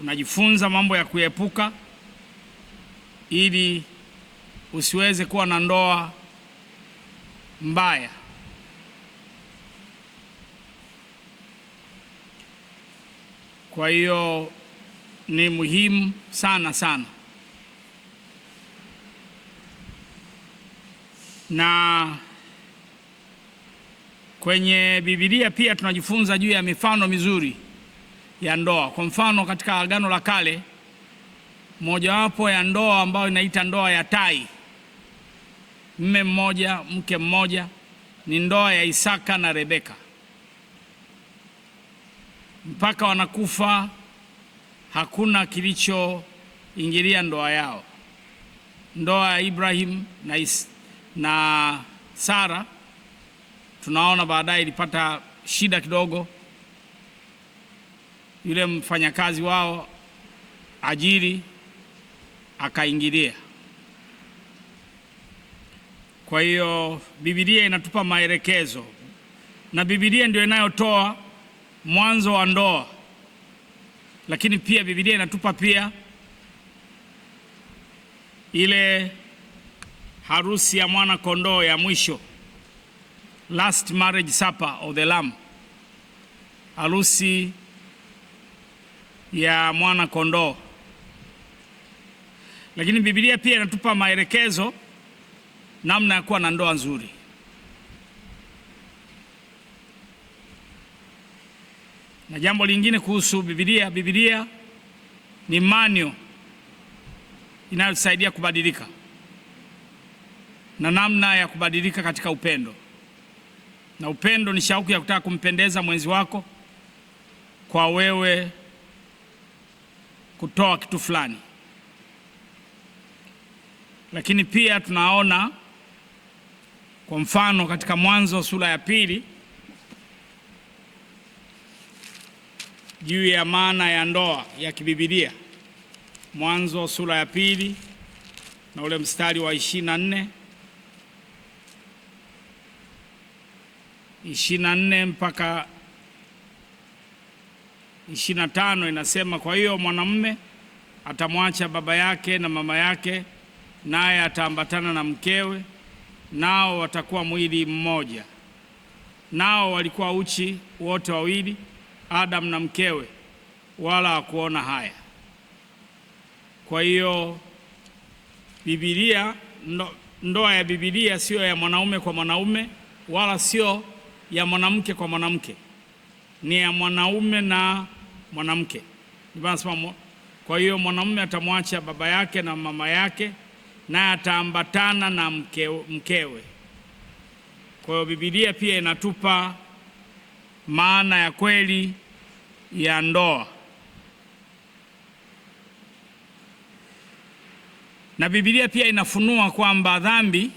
unajifunza mambo ya kuepuka ili usiweze kuwa na ndoa mbaya. Kwa hiyo ni muhimu sana sana. Na kwenye Biblia pia tunajifunza juu ya mifano mizuri ya ndoa. Kwa mfano, katika Agano la Kale, mojawapo ya ndoa ambayo inaita ndoa ya tai, mume mmoja mke mmoja, ni ndoa ya Isaka na Rebeka. Mpaka wanakufa hakuna kilichoingilia ndoa yao. Ndoa ya Ibrahim na Sara tunaona baadaye ilipata shida kidogo. Yule mfanyakazi wao ajiri akaingilia. Kwa hiyo Biblia inatupa maelekezo, na Biblia ndio inayotoa mwanzo wa ndoa, lakini pia Biblia inatupa pia ile harusi ya mwana kondoo ya mwisho, last marriage supper of the lamb, harusi ya mwana kondoo. Lakini Biblia pia inatupa maelekezo namna ya kuwa na ndoa nzuri. Na jambo lingine kuhusu Biblia ni manual inayosaidia kubadilika na namna ya kubadilika katika upendo. Na upendo ni shauku ya kutaka kumpendeza mwenzi wako kwa wewe kutoa kitu fulani. Lakini pia tunaona kwa mfano katika Mwanzo sura ya 2 juu ya maana ya ndoa ya kibibilia. Mwanzo sura ya 2 na ule mstari wa 24 mpaka 25 inasema, kwa hiyo mwanamume atamwacha baba yake na mama yake, naye ataambatana na mkewe, nao watakuwa mwili mmoja. Nao walikuwa uchi wote wawili, Adam na mkewe, wala hakuona haya. Kwa hiyo Biblia, ndoa ya Biblia sio ya mwanaume kwa mwanaume, wala sio ya mwanamke kwa mwanamke, ni ya mwanaume na mwanamke. Kwa hiyo mwanamume atamwacha baba yake na mama yake, naye ataambatana na mkewe. Kwa hiyo Biblia pia inatupa maana ya kweli ya ndoa. Na Biblia pia inafunua kwamba dhambi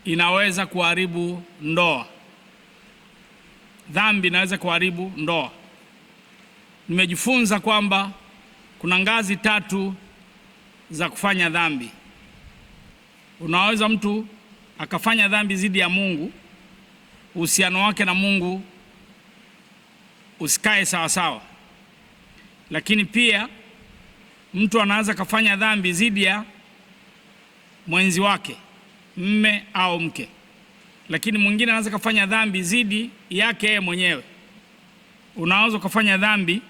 inaweza kuharibu ndoa. Dhambi inaweza kuharibu ndoa. Nimejifunza kwamba kuna ngazi 3 za kufanya dhambi. Unaweza mtu akafanya dhambi dhidi ya Mungu, uhusiano wake na Mungu usikae sawa sawa. Lakini pia mtu anaweza kafanya dhambi dhidi ya mwenzi wake, mme au mke. lakini mwingine anaweza kufanya dhambi zidi yake yeye mwenyewe. Unaweza kufanya dhambi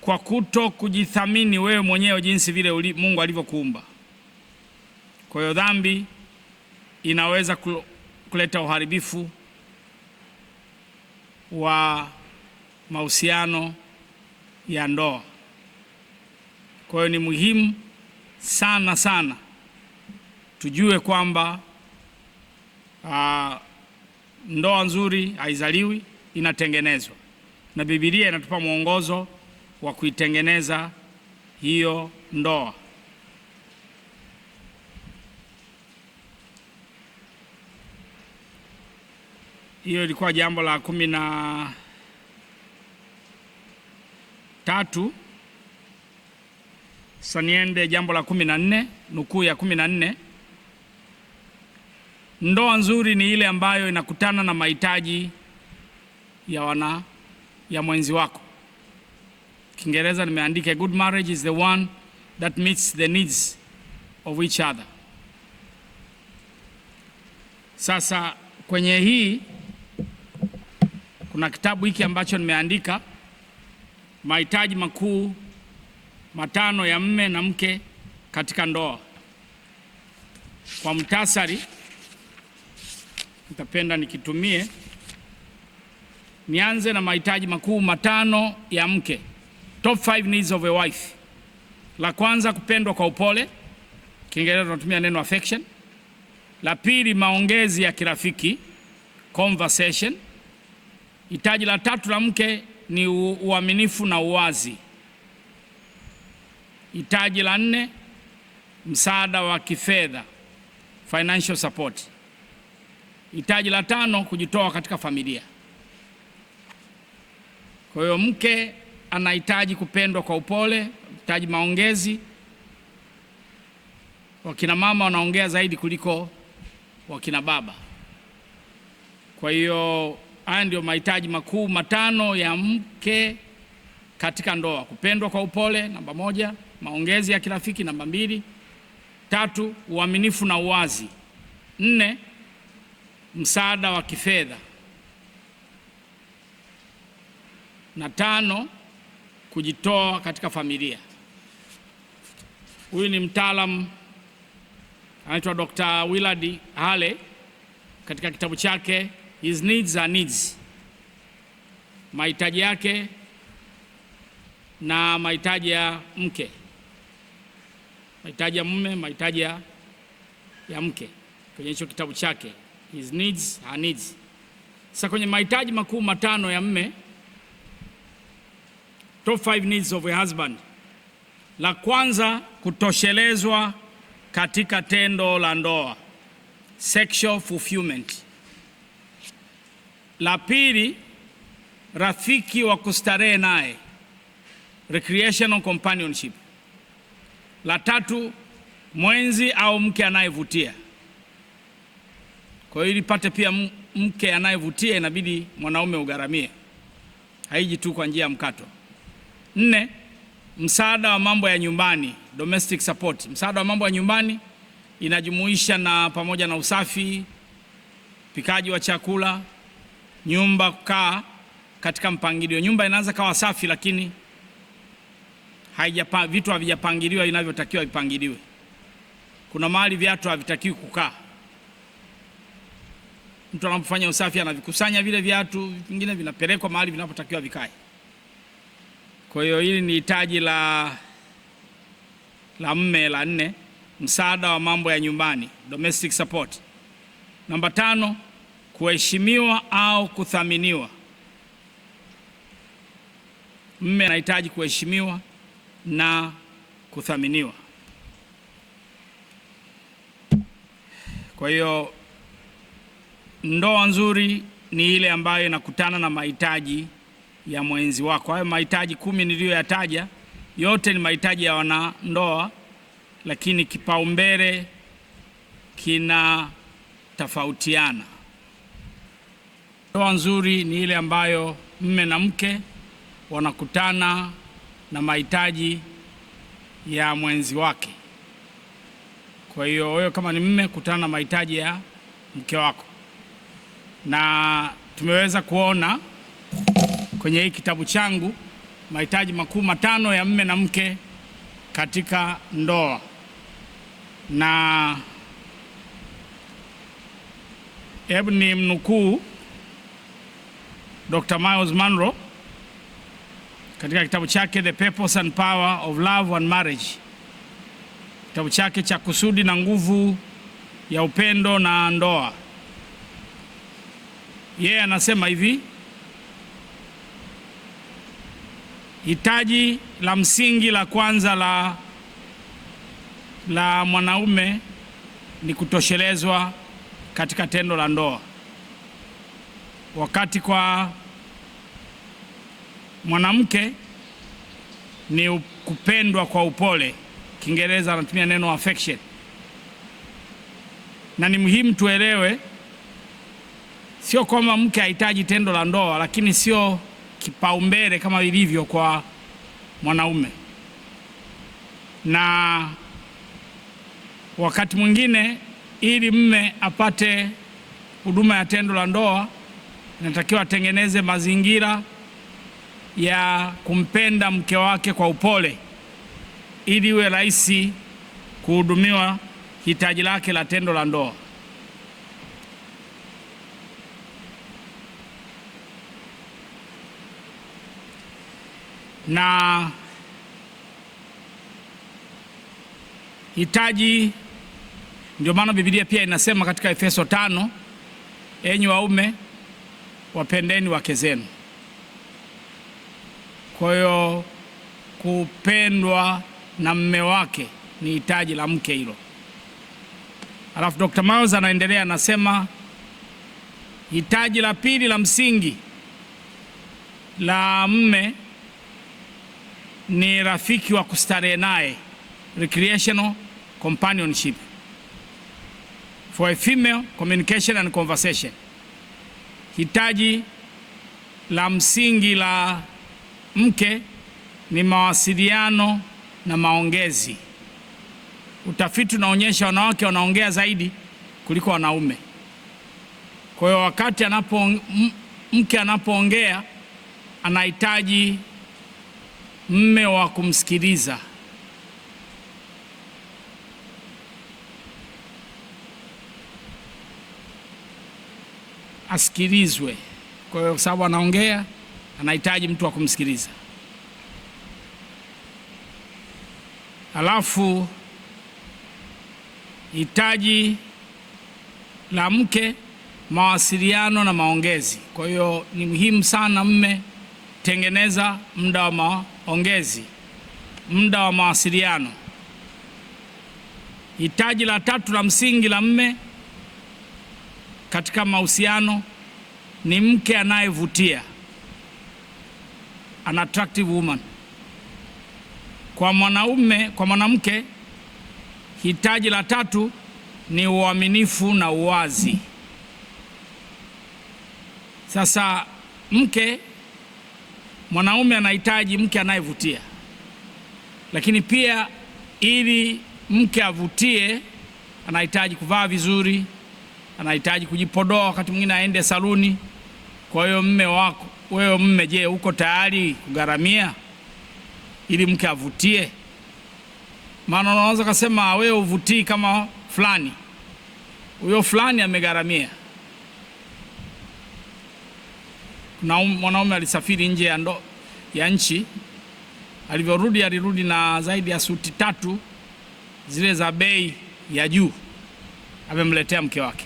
kwa kuto kujithamini wewe mwenyewe jinsi vile Mungu alivyokuumba. Kwa hiyo dhambi inaweza kuleta uharibifu wa mahusiano ya ndoa. Kwa hiyo ni muhimu sana sana tujue kwamba ndoa nzuri haizaliwi, inatengenezwa, na Biblia inatupa mwongozo wa kuitengeneza hiyo ndoa. Hiyo ilikuwa jambo la 13. Sasa niende jambo la 14, nukuu ya 14. Ndoa nzuri ni ile ambayo inakutana na mahitaji ya mwenzi wako. Kiingereza nimeandika, a good marriage is the one that meets the needs of each other. Sasa kwenye hii kuna kitabu hiki ambacho nimeandika, mahitaji makuu 5 ya mume na mke katika ndoa. Kwa muhtasari nitapenda nikitumie, nianze na mahitaji makuu 5 ya mke, top 5 needs of a wife. La kwanza, kupendwa kwa upole, Kiingereza tunatumia neno affection. La pili, maongezi ya kirafiki, conversation. Hitaji la 3 la mke ni uaminifu na uwazi. Hitaji la 4, msaada wa kifedha, financial support. Hitaji la 5, kujitoa katika familia. Kwa hiyo mke anahitaji kupendwa kwa upole, hitaji maongezi. Wakina mama wanaongea zaidi kuliko wakina baba. Kwa hiyo haya ndio mahitaji makuu 5 ya mke katika ndoa: kupendwa kwa upole, namba 1; maongezi ya kirafiki, namba 2; 3, uaminifu na uwazi; 4, msaada wa kifedha; na 5, kujitoa katika familia. Huyu ni mtaalamu anaitwa Dr. Willard Haley katika kitabu chake His Needs Are Needs, mahitaji yake na mahitaji ya mke, mahitaji ya mume, mahitaji ya mke, kwenye hicho kitabu chake His Needs Are Needs. Sasa kwenye mahitaji makuu 5 ya mume, top 5 needs of a husband. La kwanza, kutoshelezwa katika tendo la ndoa, sexual fulfillment. La pili, rafiki wa kustarehe naye, recreational companionship. La 3, mwenzi au mke anayevutia. Kwa hiyo ili pate pia mke anayevutia inabidi mwanaume ugharamie, haiji tu kwa njia ya mkato. 4, msaada wa mambo ya nyumbani, domestic support. Msaada wa mambo ya nyumbani inajumuisha na pamoja na usafi, pikaji wa chakula, nyumba kukaa katika mpangilio. Nyumba inaanza kawa safi, lakini vitu havijapangiliwa inavyotakiwa vipangiliwe. Kuna mahali viatu havitakiwi kukaa. Mtu anapofanya usafi anavikusanya vile viatu, vingine vinapelekwa mahali vinapotakiwa vikae. Kwa hiyo hili ni hitaji la mume la 4, msaada wa mambo ya nyumbani, domestic support. Namba 5, kuheshimiwa au kuthaminiwa. Mume anahitaji kuheshimiwa na kuthaminiwa. Kwa hiyo ndoa nzuri ni ile ambayo inakutana na mahitaji ya mwenzi wako. Hayo mahitaji 10 niliyoyataja yote ni mahitaji ya wanandoa, lakini kipaumbele kina tofautiana. Ndoa nzuri ni ile ambayo mume na mke wanakutana na mahitaji ya mwenzi wake. Kwa hiyo wewe kama ni mume, kutana na mahitaji ya mke wako. na tumeweza kuona kwenye hii kitabu changu mahitaji makuu matano ya mme na mke katika ndoa, na hebu ni mnukuu Dr. Myles Munroe katika kitabu chake The Purpose and Power of Love and Marriage, kitabu chake cha kusudi na nguvu ya upendo na ndoa. Yeye anasema hivi: hitaji la msingi la kwanza la mwanaume ni kutoshelezwa katika tendo la ndoa, wakati kwa mwanamke ni kupendwa kwa upole. Kiingereza anatumia neno affection. Na ni muhimu tuelewe, sio kwamba mke hahitaji tendo la ndoa, lakini sio kipaumbele kama ilivyo kwa mwanaume. Na wakati mwingine ili mme apate huduma ya tendo la ndoa, inatakiwa atengeneze mazingira ya kumpenda mke wake kwa upole, ili iwe rahisi kuhudumiwa hitaji lake la tendo la ndoa. Na hitaji, ndio maana Biblia pia inasema katika Efeso 5, enyi waume wapendeni wake zenu. Kwa hiyo kupendwa na mme wake ni hitaji la mke hilo. Alafu Dr. Myles anaendelea, anasema hitaji la pili la msingi la mme ni rafiki wa kustarehe naye, recreational companionship for a female, communication and conversation. Hitaji la msingi la mke ni mawasiliano na maongezi. Utafiti unaonyesha wanawake wanaongea zaidi kuliko wanaume. Kwa hiyo wakati mke anapoongea anahitaji mme wa kumsikiliza. Asikilizwe. Kwa hiyo sababu anaongea, anahitaji mtu wa kumsikiliza. Alafu hitaji la mke mawasiliano na maongezi. Kwa hiyo ni muhimu sana mme tengeneza muda wa maongezi, muda wa mawasiliano. Hitaji la tatu la msingi la mme katika mahusiano ni mke anayevutia, an attractive woman. Kwa mwanamke hitaji la tatu ni uaminifu na uwazi. Sasa mwanaume anahitaji mke anayevutia, lakini pia ili mke avutie anahitaji kuvaa vizuri, anahitaji kujipodoa, wakati mwingine aende saluni. Kwa hiyo wewe mme, je, uko tayari kugharamia ili mke avutie? Maana unaweza kusema wewe uvutii kama fulani, huyo fulani amegharamia. Na mwanaume alisafiri nje ya nchi, alirudi na zaidi ya suti 3 zile za bei ya juu, amemletea mke wake.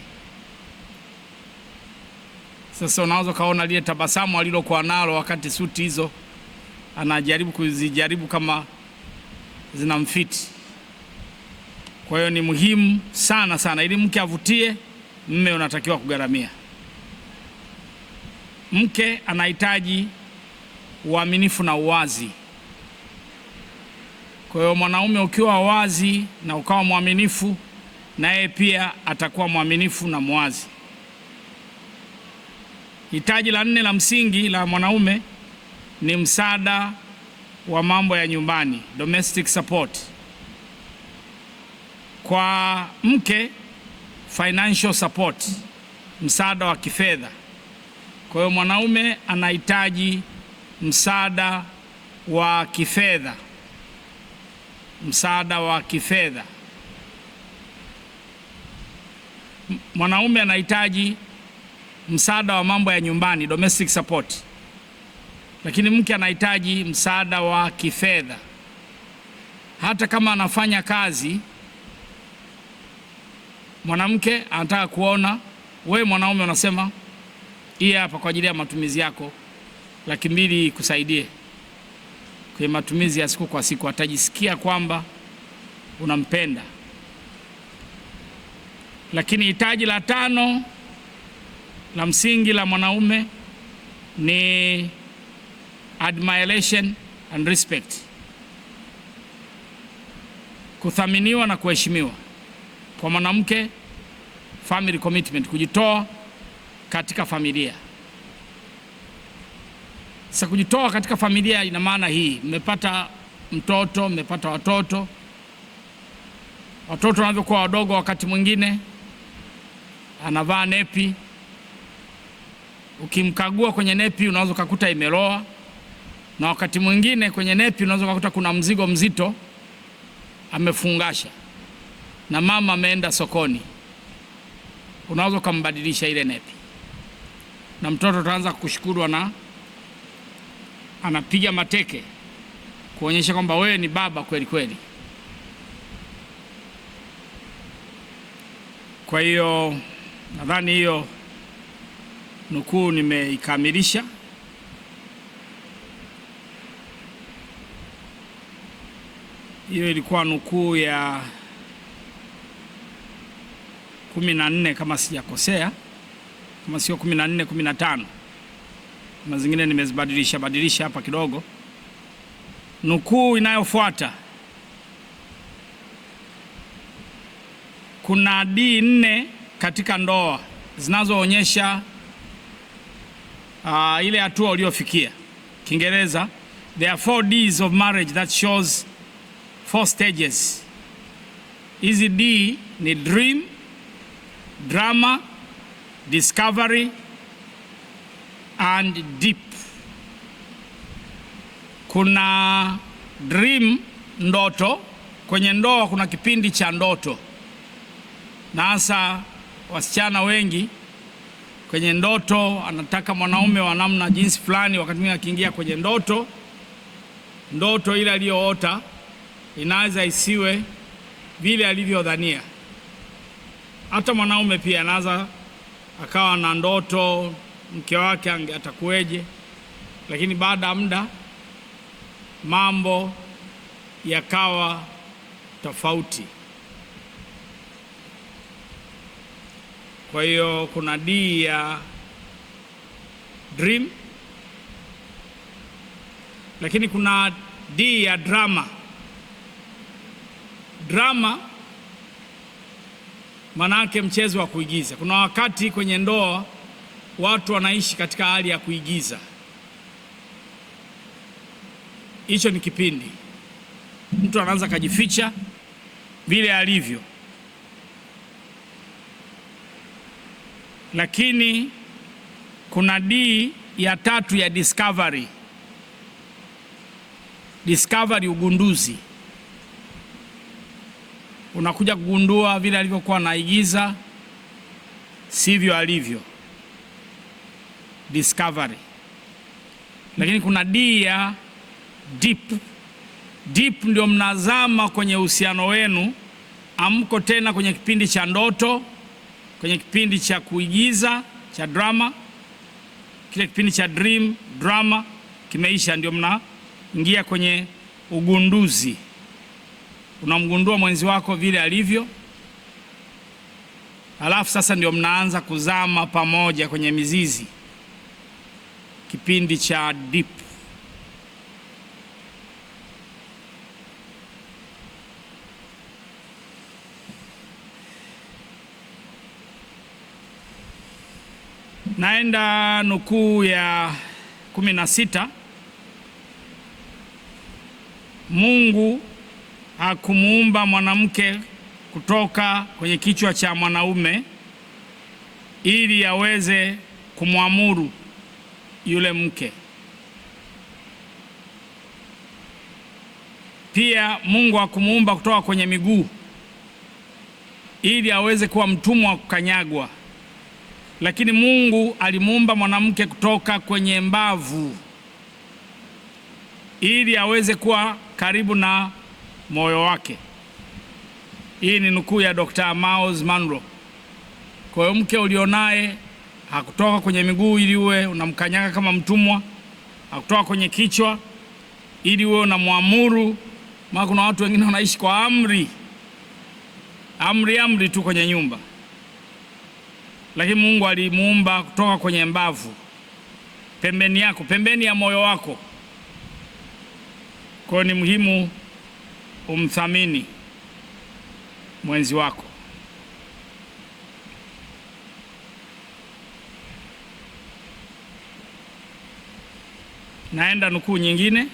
Sasa unaweza kaona lile tabasamu alilokuwa nalo wakati suti hizo anajaribu kuzijaribu kama zinamfiti. Kwa hiyo ni muhimu sana sana, ili mke avutie, mme unatakiwa kugharamia. Mke anahitaji uaminifu na uwazi. Kwa hiyo mwanaume ukiwa wazi na ukawa mwaminifu, naye pia atakuwa mwaminifu na mwazi. Hitaji la 4 la msingi la mwanaume ni msaada wa mambo ya nyumbani, domestic support. Kwa mke, financial support, msaada wa kifedha. Kwa hiyo mwanaume anahitaji msaada wa kifedha, msaada wa kifedha. Mwanaume anahitaji msaada wa mambo ya nyumbani, domestic support, lakini mke anahitaji msaada wa kifedha. Hata kama anafanya kazi, mwanamke anataka kuona wewe mwanaume unasema hii hapa kwa ajili ya matumizi yako, 200,000 kusaidie kwa matumizi ya siku kwa siku. Atajisikia kwamba unampenda. Lakini hitaji la 5 la msingi la mwanaume ni admiration and respect, kuthaminiwa na kuheshimiwa. Kwa mwanamke, family commitment, kujitoa katika familia. Sasa kujitoa katika familia ina maana hii: mmepata mtoto, mmepata watoto. Watoto wanavyokuwa wadogo, wakati mwingine anavaa nepi. Ukimkagua kwenye nepi unaweza kukuta imeloa, na wakati mwingine kwenye nepi unaweza kukuta kuna mzigo mzito amefungasha, na mama ameenda sokoni. Unaweza kumbadilisha ile nepi, na mtoto ataanza kukushukuru, anapiga mateke kuonyesha kwamba wewe ni baba kweli kweli. Kwa hiyo nadhani hiyo nukuu nimeikamilisha. Hiyo ilikuwa nukuu ya 14 kama sijakosea, kama sio 14, 15. Kuna zingine nimezibadilisha hapa kidogo. Nukuu inayofuata, kuna D4 katika ndoa zinazoonyesha ile hatua uliofikia. Kiingereza, there are 4 Ds of marriage that shows 4 stages. Hizi D ni dream, drama, discovery and deep. Kuna dream, ndoto. Kwenye ndoa kuna kipindi cha ndoto, na hasa wasichana wengi kwenye ndoto anataka mwanaume wa namna jinsi fulani. Wakati mwingine akiingia kwenye ndoto ile aliyoota inaweza isiwe vile alivyodhania. Hata mwanaume pia anaweza akawa na ndoto mke wake atakuweje, lakini baada ya muda mambo yakawa tofauti. Kwa hiyo kuna D ya dream, lakini kuna D ya drama. Drama manake mchezo wa kuigiza. Kuna wakati kwenye ndoa watu wanaishi katika hali ya kuigiza. Hicho ni kipindi mtu anaanza kujificha vile alivyo. Lakini kuna D ya 3 ya discovery. Discovery, ugunduzi. Unakuja kugundua vile alivyokuwa anaigiza sivyo alivyo. Discovery. Lakini kuna D ya deep. Deep ndio mnazama kwenye uhusiano wenu, amko tena kwenye kipindi cha ndoto, kwenye kipindi cha kuigiza cha drama. Kile kipindi cha dream, drama kimeisha, ndio mnaingia kwenye ugunduzi. Unamgundua mwenzi wako vile alivyo, alafu sasa ndio mnaanza kuzama pamoja kwenye mizizi, kipindi cha deep. Naenda nukuu ya 16. Mungu hakumuumba mwanamke kutoka kwenye kichwa cha mwanaume ili aweze kumwamuru yule mke. Pia Mungu hakumuumba kutoka kwenye miguu ili aweze kuwa mtumwa wa kukanyagwa, lakini Mungu alimuumba mwanamke kutoka kwenye mbavu ili aweze kuwa karibu na moyo wake. Hii ni nukuu ya Dr. Myles Munroe. Kwa hiyo mke ulionaye hakutoka kwenye miguu ili uwe unamkanyaga kama mtumwa, hakutoka kwenye kichwa ili uwe unamwamuru. Maana kuna watu wengine wanaishi kwa amri tu kwenye nyumba, lakini Mungu alimuumba kutoka kwenye mbavu, pembeni yako, pembeni ya moyo wako. Kwa hiyo ni muhimu umthamini mwenzi wako. Naenda nukuu nyingine.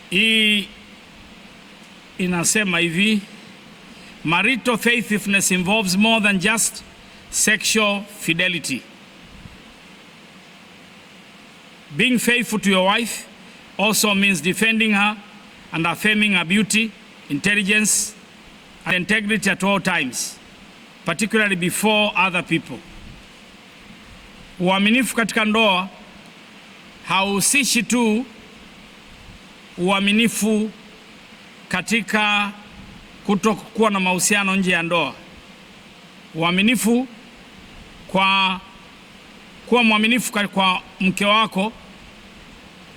Hii inasema hivi: marital faithfulness involves more than just sexual fidelity. Being faithful to your wife also means defending her and affirming her beauty, intelligence, and integrity at all times, particularly before other people. Uaminifu katika ndoa hauhusishi tu uaminifu katika kutokuwa na mahusiano nje ya ndoa. Uaminifu kuwa mwaminifu kwa mke wako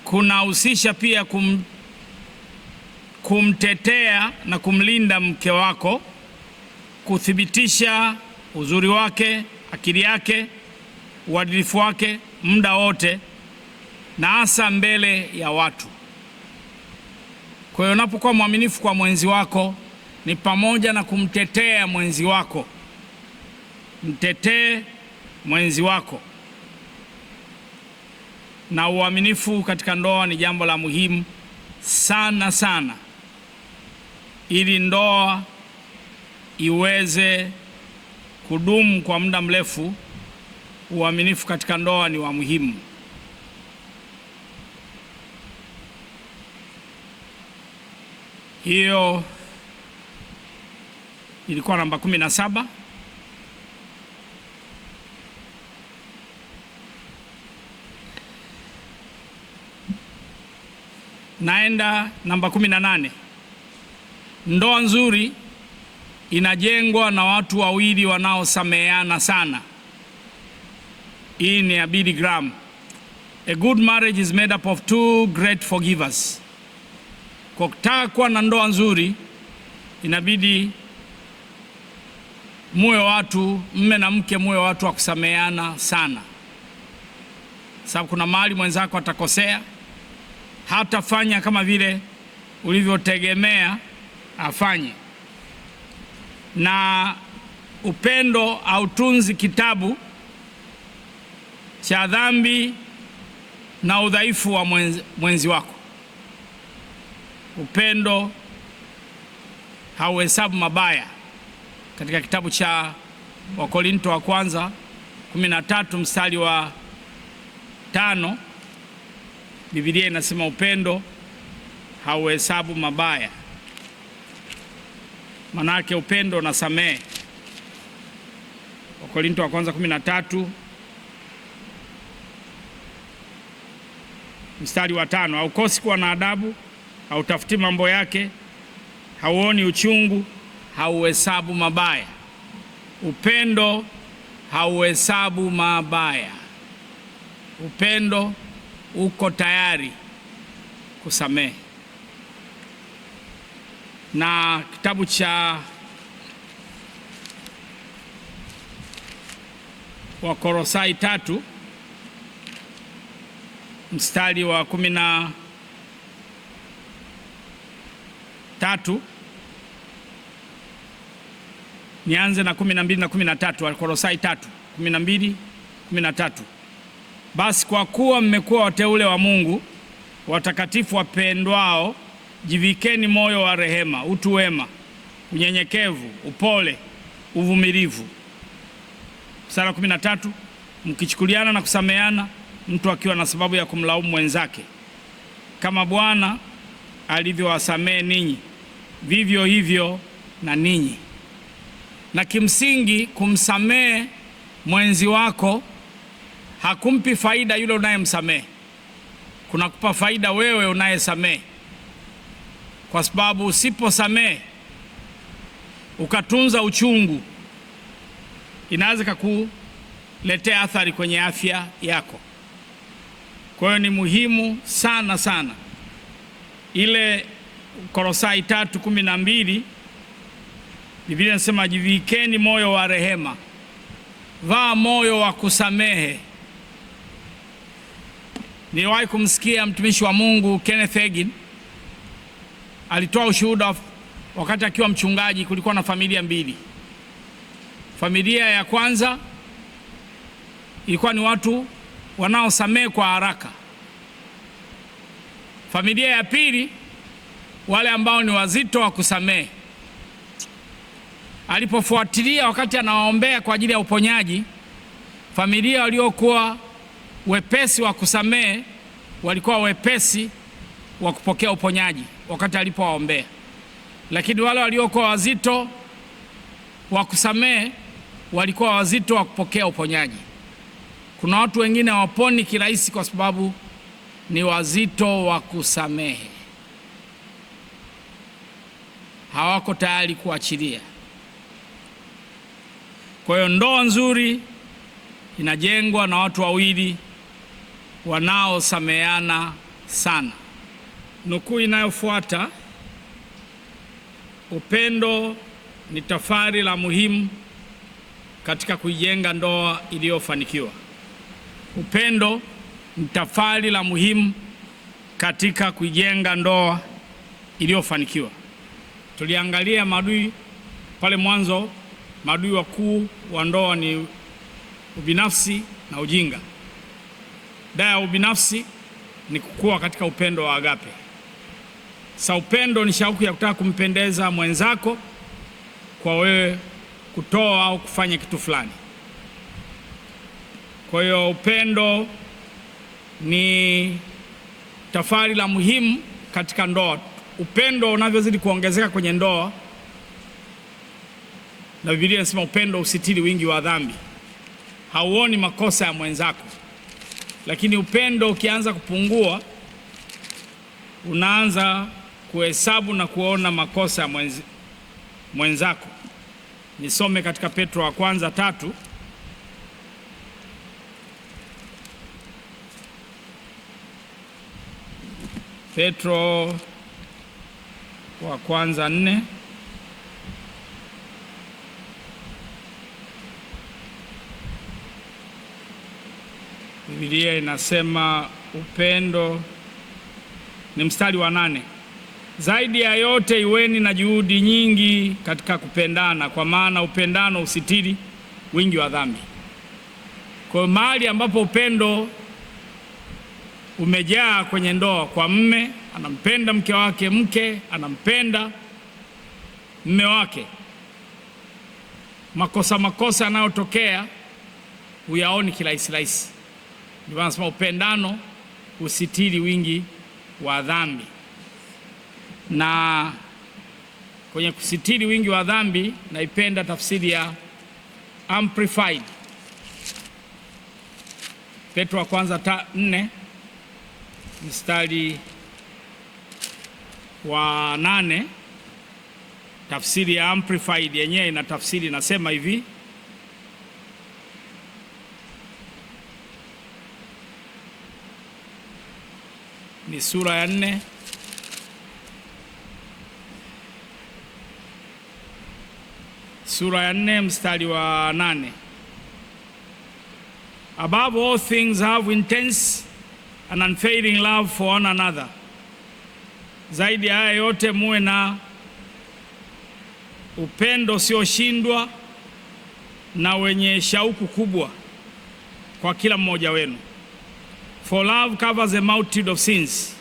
kunahusisha pia kumtetea na kumlinda mke wako, kuthibitisha uzuri wake, akili yake, uadilifu wake muda wote, na hasa mbele ya watu. Kwa hiyo unapokuwa mwaminifu kwa mwenzi wako ni pamoja na kumtetea mwenzi wako. Mtetee mwenzi wako. Na uaminifu katika ndoa ni jambo la muhimu sana sana, ili ndoa iweze kudumu kwa muda mrefu. Uaminifu katika ndoa ni wa muhimu. Hiyo ilikuwa namba 17. Naenda namba 18. Ndoa nzuri inajengwa na watu wawili wanaosameheana sana. Hii ni ya Billy Graham. A good marriage is made up of two great forgivers. Kwa kutaka kuwa na ndoa nzuri inabidi mme na mke muwe watu wa kusameheana sana. Sababu kuna mahali mwenzako atakosea, hatafanya kama vile ulivyotegemea afanye. Na upendo hautunzi kitabu cha dhambi na udhaifu wa mwenzi wako. Upendo hauhesabu mabaya. Katika kitabu cha Wakorinto wa kwanza 13 mstari wa 5, Biblia inasema upendo hauhesabu mabaya. Manake upendo unasamehe. Wakorinto wa kwanza 13 mstari wa 5, haukosi kuwa na adabu, hautafuti mambo yake, hauoni uchungu, hauhesabu mabaya. Upendo hauhesabu mabaya. Upendo uko tayari kusamehe. Na kitabu cha Wakolosai 3 mstari wa 13, nianze na 12 na 13. Wakolosai 3:12-13. Basi kwa kuwa mmekuwa wateule wa Mungu, watakatifu wapendwao, jivikeni moyo wa rehema, utu wema, unyenyekevu, upole, uvumilivu. Mstari wa 13, mkichukuliana na kusameheana, mtu akiwa na sababu ya kumlaumu mwenzake. Kama Bwana alivyowasamehe ninyi, vivyo hivyo na ninyi. Na kimsingi kumsamehe mwenzi wako hakumpi faida yule unayemsamehe, kunakupa faida wewe unayesamehe. Kwa sababu usiposamehe ukatunza uchungu, inaweza kukuletea athari kwenye afya yako. Kwa hiyo ni muhimu sana sana. Ile Kolosai 3:12 Biblia inasema jivikeni moyo wa rehema, vaa moyo wa kusamehe. Niliwahi kumsikia mtumishi wa Mungu Kenneth Hagin alitoa ushuhuda wakati akiwa mchungaji. Kulikuwa na familia mbili. Familia ya kwanza ilikuwa ni watu wanaosamehe kwa haraka. Familia ya pili wale ambao ni wazito wa kusamehe. Alipofuatilia wakati anawaombea kwa ajili ya uponyaji, familia waliokuwa wepesi wa kusamehe walikuwa wepesi wa kupokea uponyaji wakati alipowaombea, lakini wale waliokuwa wazito wa kusamehe walikuwa wazito wa kupokea uponyaji. Kuna watu wengine hawaponi kirahisi kwa sababu ni wazito wa kusamehe, hawako tayari kuachilia. Kwa hiyo ndoa nzuri inajengwa na watu wawili wanaosameheana sana. Nukuu inayofuata: upendo ni tafari la muhimu katika kuijenga ndoa iliyofanikiwa. Upendo ni tafari la muhimu katika kuijenga ndoa iliyofanikiwa. Tuliangalia maadui pale mwanzo. Maadui wakuu wa ndoa ni ubinafsi na ujinga. Dawa ya ubinafsi ni kukua katika upendo wa agape. Sa upendo ni shauku ya kutaka kumpendeza mwenzako kwa wewe kutoa au kufanya kitu fulani. Kwa hiyo upendo ni tafari la muhimu katika ndoa. Upendo unavyozidi kuongezeka kwenye ndoa, na Biblia inasema upendo usitiri wingi wa dhambi. Hauoni makosa ya mwenzako, lakini upendo ukianza kupungua, unaanza kuhesabu na kuona makosa ya mwenzako. Nisome katika Petro wa kwanza 3. Petro wa kwanza 4. Biblia inasema upendo ni mstari wa 8. Zaidi ya yote iweni na juhudi nyingi katika kupendana, kwa maana upendano usitiri wingi wa dhambi. Kwa mahali ambapo upendo umejaa kwenye ndoa, kwa mme anampenda mke wake, mke anampenda mme wake, makosa yanayotokea huyaoni kirahisi. Ndio nasema upendano usitiri wingi wa dhambi. Na kwenye kusitiri wingi wa dhambi, naipenda tafsiri ya Amplified. Petro wa kwanza 4 mstari wa 8, tafsiri ya Amplified yenyewe ina tafsiri inasema hivi: ni sura ya 4 mstari wa 8. Above all things have intense and unfailing love for one another. Zaidi ya haya yote muwe na upendo usioshindwa na wenye shauku kubwa kwa kila mmoja wenu. For love covers a multitude of sins,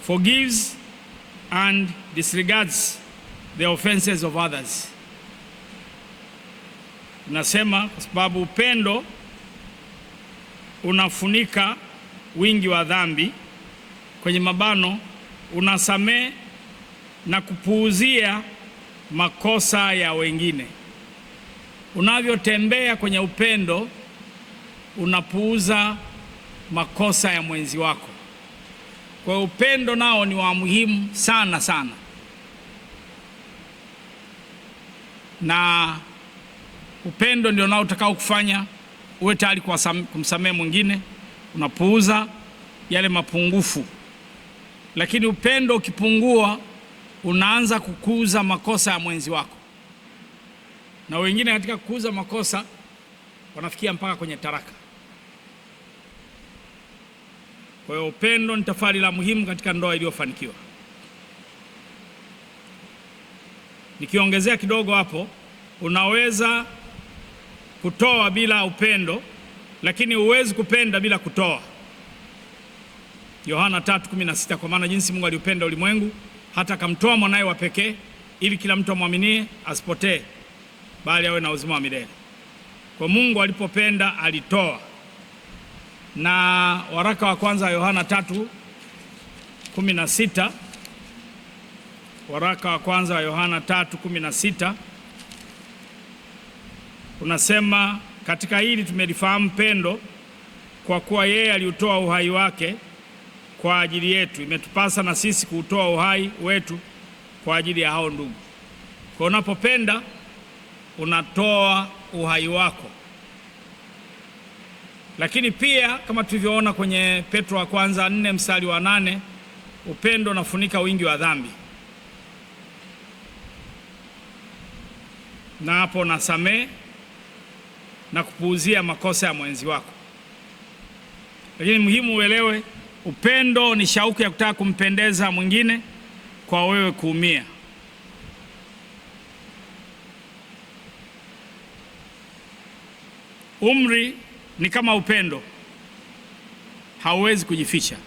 forgives and disregards the offenses of others. Nasema kwa sababu upendo unafunika wingi wa dhambi, kwenye mabano unasamehe na kupuuzia makosa ya wengine. Unavyotembea kwenye upendo, unapuuza makosa ya mwenzi wako. Kwa hiyo upendo nao ni wa muhimu sana sana, na upendo ndio nao utakao kufanya uwe tayari kumsamehe mwingine, unapuuza yale mapungufu. Lakini upendo ukipungua, unaanza kukuza makosa ya mwenzi wako, na wengine katika kukuza makosa wanafikia mpaka kwenye taraka. Kwa hiyo upendo ni tofali la muhimu katika ndoa iliyofanikiwa. Nikiongezea kidogo hapo, unaweza kutoa bila upendo, lakini huwezi kupenda bila kutoa. Yohana 3:16, kwa maana jinsi Mungu aliupenda ulimwengu hata akamtoa mwanae wa pekee, ili kila mtu amwaminie asipotee, bali awe na uzima wa milele. Kwa Mungu alipopenda alitoa. Na waraka wa kwanza wa Yohana 3:16, waraka wa kwanza wa Yohana 3:16 unasema, katika hili tumelifahamu pendo, kwa kuwa yeye aliutoa uhai wake kwa ajili yetu. Imetupasa na sisi kuutoa uhai wetu kwa ajili ya hao ndugu. Kwa unapopenda, unatoa uhai wako. Lakini pia kama tulivyoona kwenye Petro wa kwanza 4 mstari wa 8, upendo unafunika wingi wa dhambi. Na hapo unasamehe na kupuuzia makosa ya mwenzi wako. Lakini muhimu uelewe, upendo ni shauku ya kutaka kumpendeza mwingine kwa wewe kuumia. Umri ni kama upendo, hauwezi kujificha.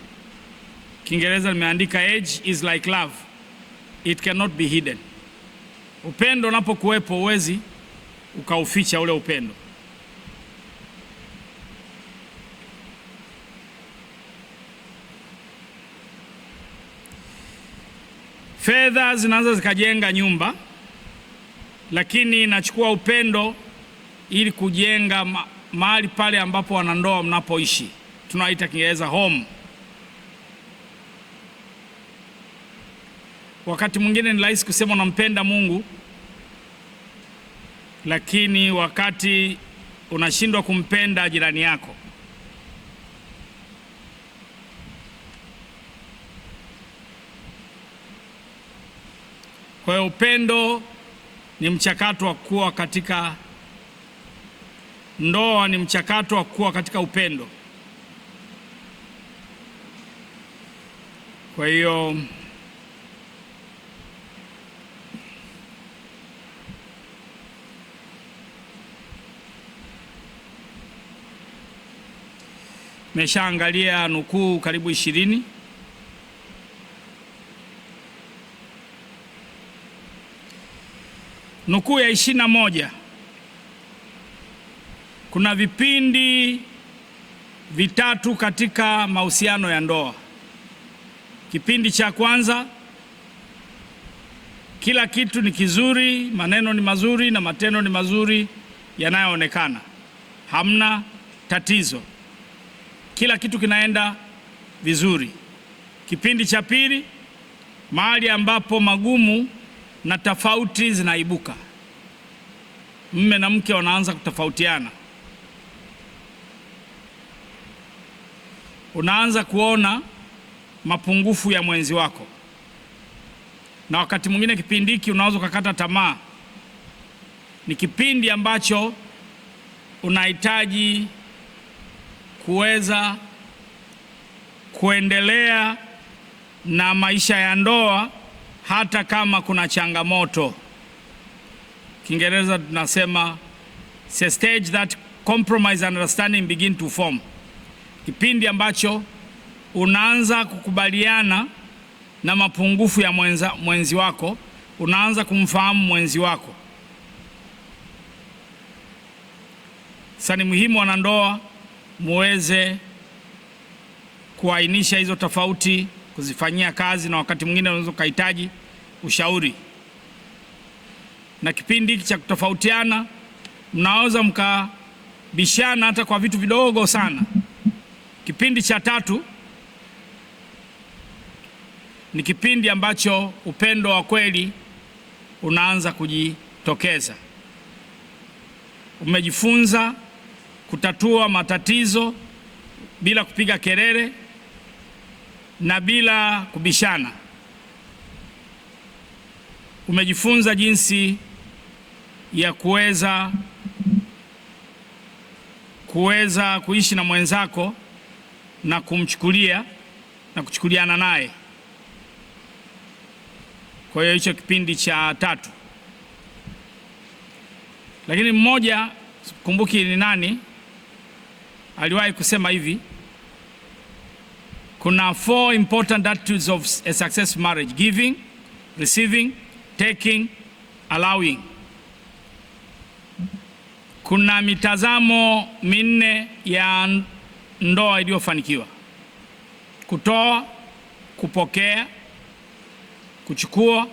Kiingereza limeandika age is like love, it cannot be hidden. Upendo unapokuwepo huwezi ukauficha ule upendo. Fedha zinaanza zikajenga nyumba, lakini inachukua upendo ili kujenga mahali pale ambapo wanandoa mnapoishi. Tunaita Kiingereza home. Wakati mwingine ni rahisi kusema unampenda Mungu, lakini wakati unashindwa kumpenda jirani yako. Kwa hiyo upendo ni mchakato wa kuwa katika ndoa, ni mchakato wa kuwa katika upendo. Kwa hiyo nimeshaangalia nukuu karibu 20. Nukuu ya 21. Kuna vipindi vitatu katika mahusiano ya ndoa. Kipindi cha kwanza, kila kitu ni kizuri, maneno ni mazuri na matendo ni mazuri yanayoonekana. Hamna tatizo. Kila kitu kinaenda vizuri. Kipindi cha pili, mahali ambapo magumu na tofauti zinaibuka. Mume na mke wanaanza kutofautiana. Unaanza kuona mapungufu ya mwenzi wako. Na wakati mwingine kipindi hiki unaweza kukata tamaa. Ni kipindi ambacho unahitaji kuweza kuendelea na maisha ya ndoa hata kama kuna changamoto. Kiingereza tunasema it's a stage that compromise and understanding begin to form. Kipindi ambacho unaanza kukubaliana na mapungufu ya mwenzi wako unaanza kumfahamu mwenzi wako. Sasa ni muhimu wanandoa muweze kuainisha hizo tofauti, kuzifanyia kazi, na wakati mwingine unaweza kuhitaji ushauri. Na kipindi hiki cha kutofautiana, mnaweza mkabishana hata kwa vitu vidogo sana. Kipindi cha 3 ni kipindi ambacho upendo wa kweli unaanza kujitokeza. Umejifunza kutatua matatizo bila kupiga kelele na bila kubishana. Umejifunza jinsi ya kuweza kuishi na mwenzako na kumchukulia na kuchukuliana naye. Kwa hiyo hicho kipindi cha 3. Lakini mmoja, kumbuki ni nani, aliwahi kusema hivi: kuna 4 important attitudes of a successful marriage: giving, receiving, taking, allowing. Kuna mitazamo 4 ya ndoa iliyofanikiwa: kutoa, kupokea, kuchukua,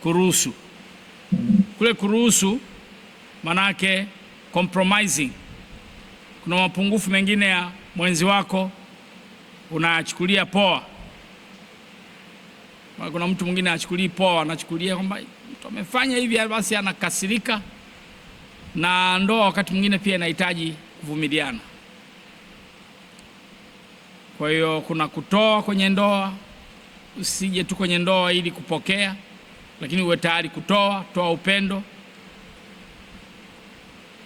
kuruhusu. Kule kuruhusu manake compromising. Kuna mapungufu mengine ya mwenzi wako unachukulia poa. Kuna mtu mwingine achukulii poa, anachukulia kwamba mtu amefanya hivi basi anakasirika. Na ndoa wakati mwingine pia inahitaji kuvumiliana. Kwa hiyo kuna kutoa kwenye ndoa. Usije tu kwenye ndoa ili kupokea, lakini uwe tayari kutoa. Toa upendo,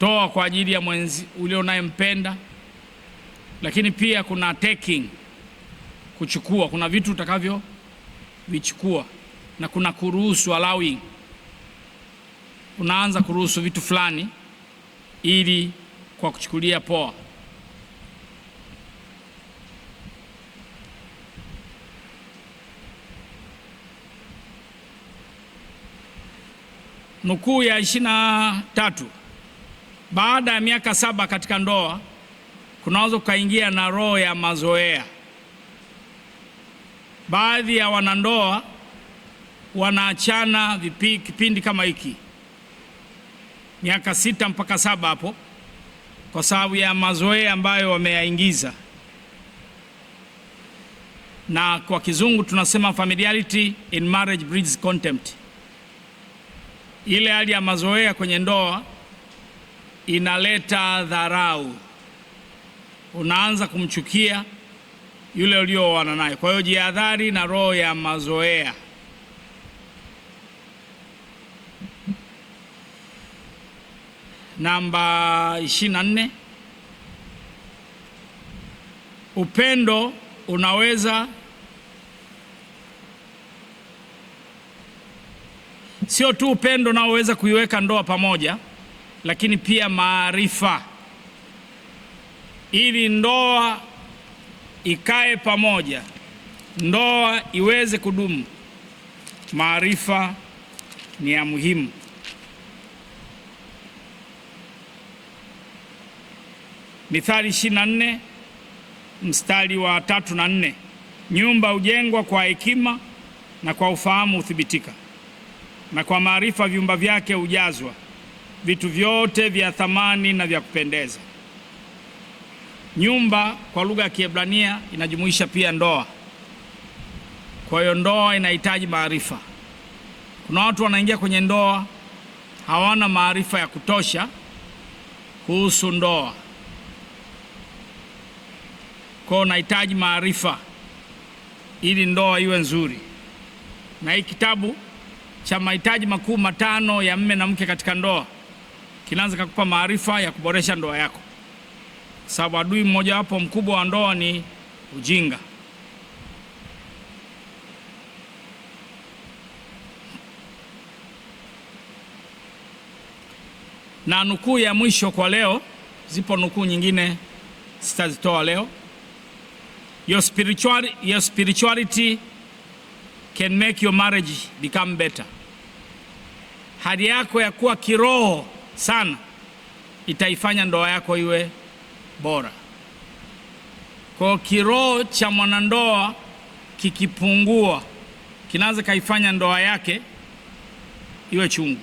toa kwa ajili ya mwenzi ulio naye mpenda. Lakini pia kuna taking, kuchukua. Kuna vitu utakavyo vichukua. Na kuna kuruhusu, allowing. Unaanza kuruhusu vitu fulani ili kwa kuchukulia poa. Nukuu ya 23: baada ya miaka 7 katika ndoa, kunaweza kuingia na roho ya mazoea. Baadhi ya wanandoa wanaachana kipindi kama hiki, miaka 6 mpaka 7 hapo, kwa sababu ya mazoea ambayo wameyaingiza. Na kwa kizungu tunasema familiarity in marriage breeds contempt. Ile hali ya mazoea kwenye ndoa inaleta dharau. Unaanza kumchukia yule ulioana naye. Kwa hiyo jihadhari na roho ya mazoea. Namba 24: upendo unaweza sio tu upendo unaoweza kuiweka ndoa pamoja, lakini pia maarifa. Ili ndoa ikae pamoja, ndoa iweze kudumu, maarifa ni ya muhimu. Mithali 24 mstari wa 3 na 4: nyumba hujengwa kwa hekima na kwa ufahamu huthibitika, na kwa maarifa vyumba vyake hujazwa vitu vyote vya thamani na vya kupendeza. Nyumba kwa lugha ya Kiebrania inajumuisha pia ndoa. Kwa hiyo ndoa inahitaji maarifa. Kuna watu wanaingia kwenye ndoa hawana maarifa ya kutosha kuhusu ndoa. Kwa hiyo unahitaji maarifa ili ndoa iwe nzuri. Na hii kitabu cha mahitaji makuu 5 ya mume na mke katika ndoa kinaanza kukupa maarifa ya kuboresha ndoa yako, sababu adui mmoja wapo mkubwa wa ndoa ni ujinga. Na nukuu ya mwisho kwa leo, zipo nukuu nyingine sitazitoa leo. Your spirituality can make your marriage become better. hali yako ya kuwa kiroho sana itaifanya ndoa yako iwe bora. Kwa kiroho cha mwanandoa kikipungua, kinaweza kaifanya ndoa yake iwe chungu.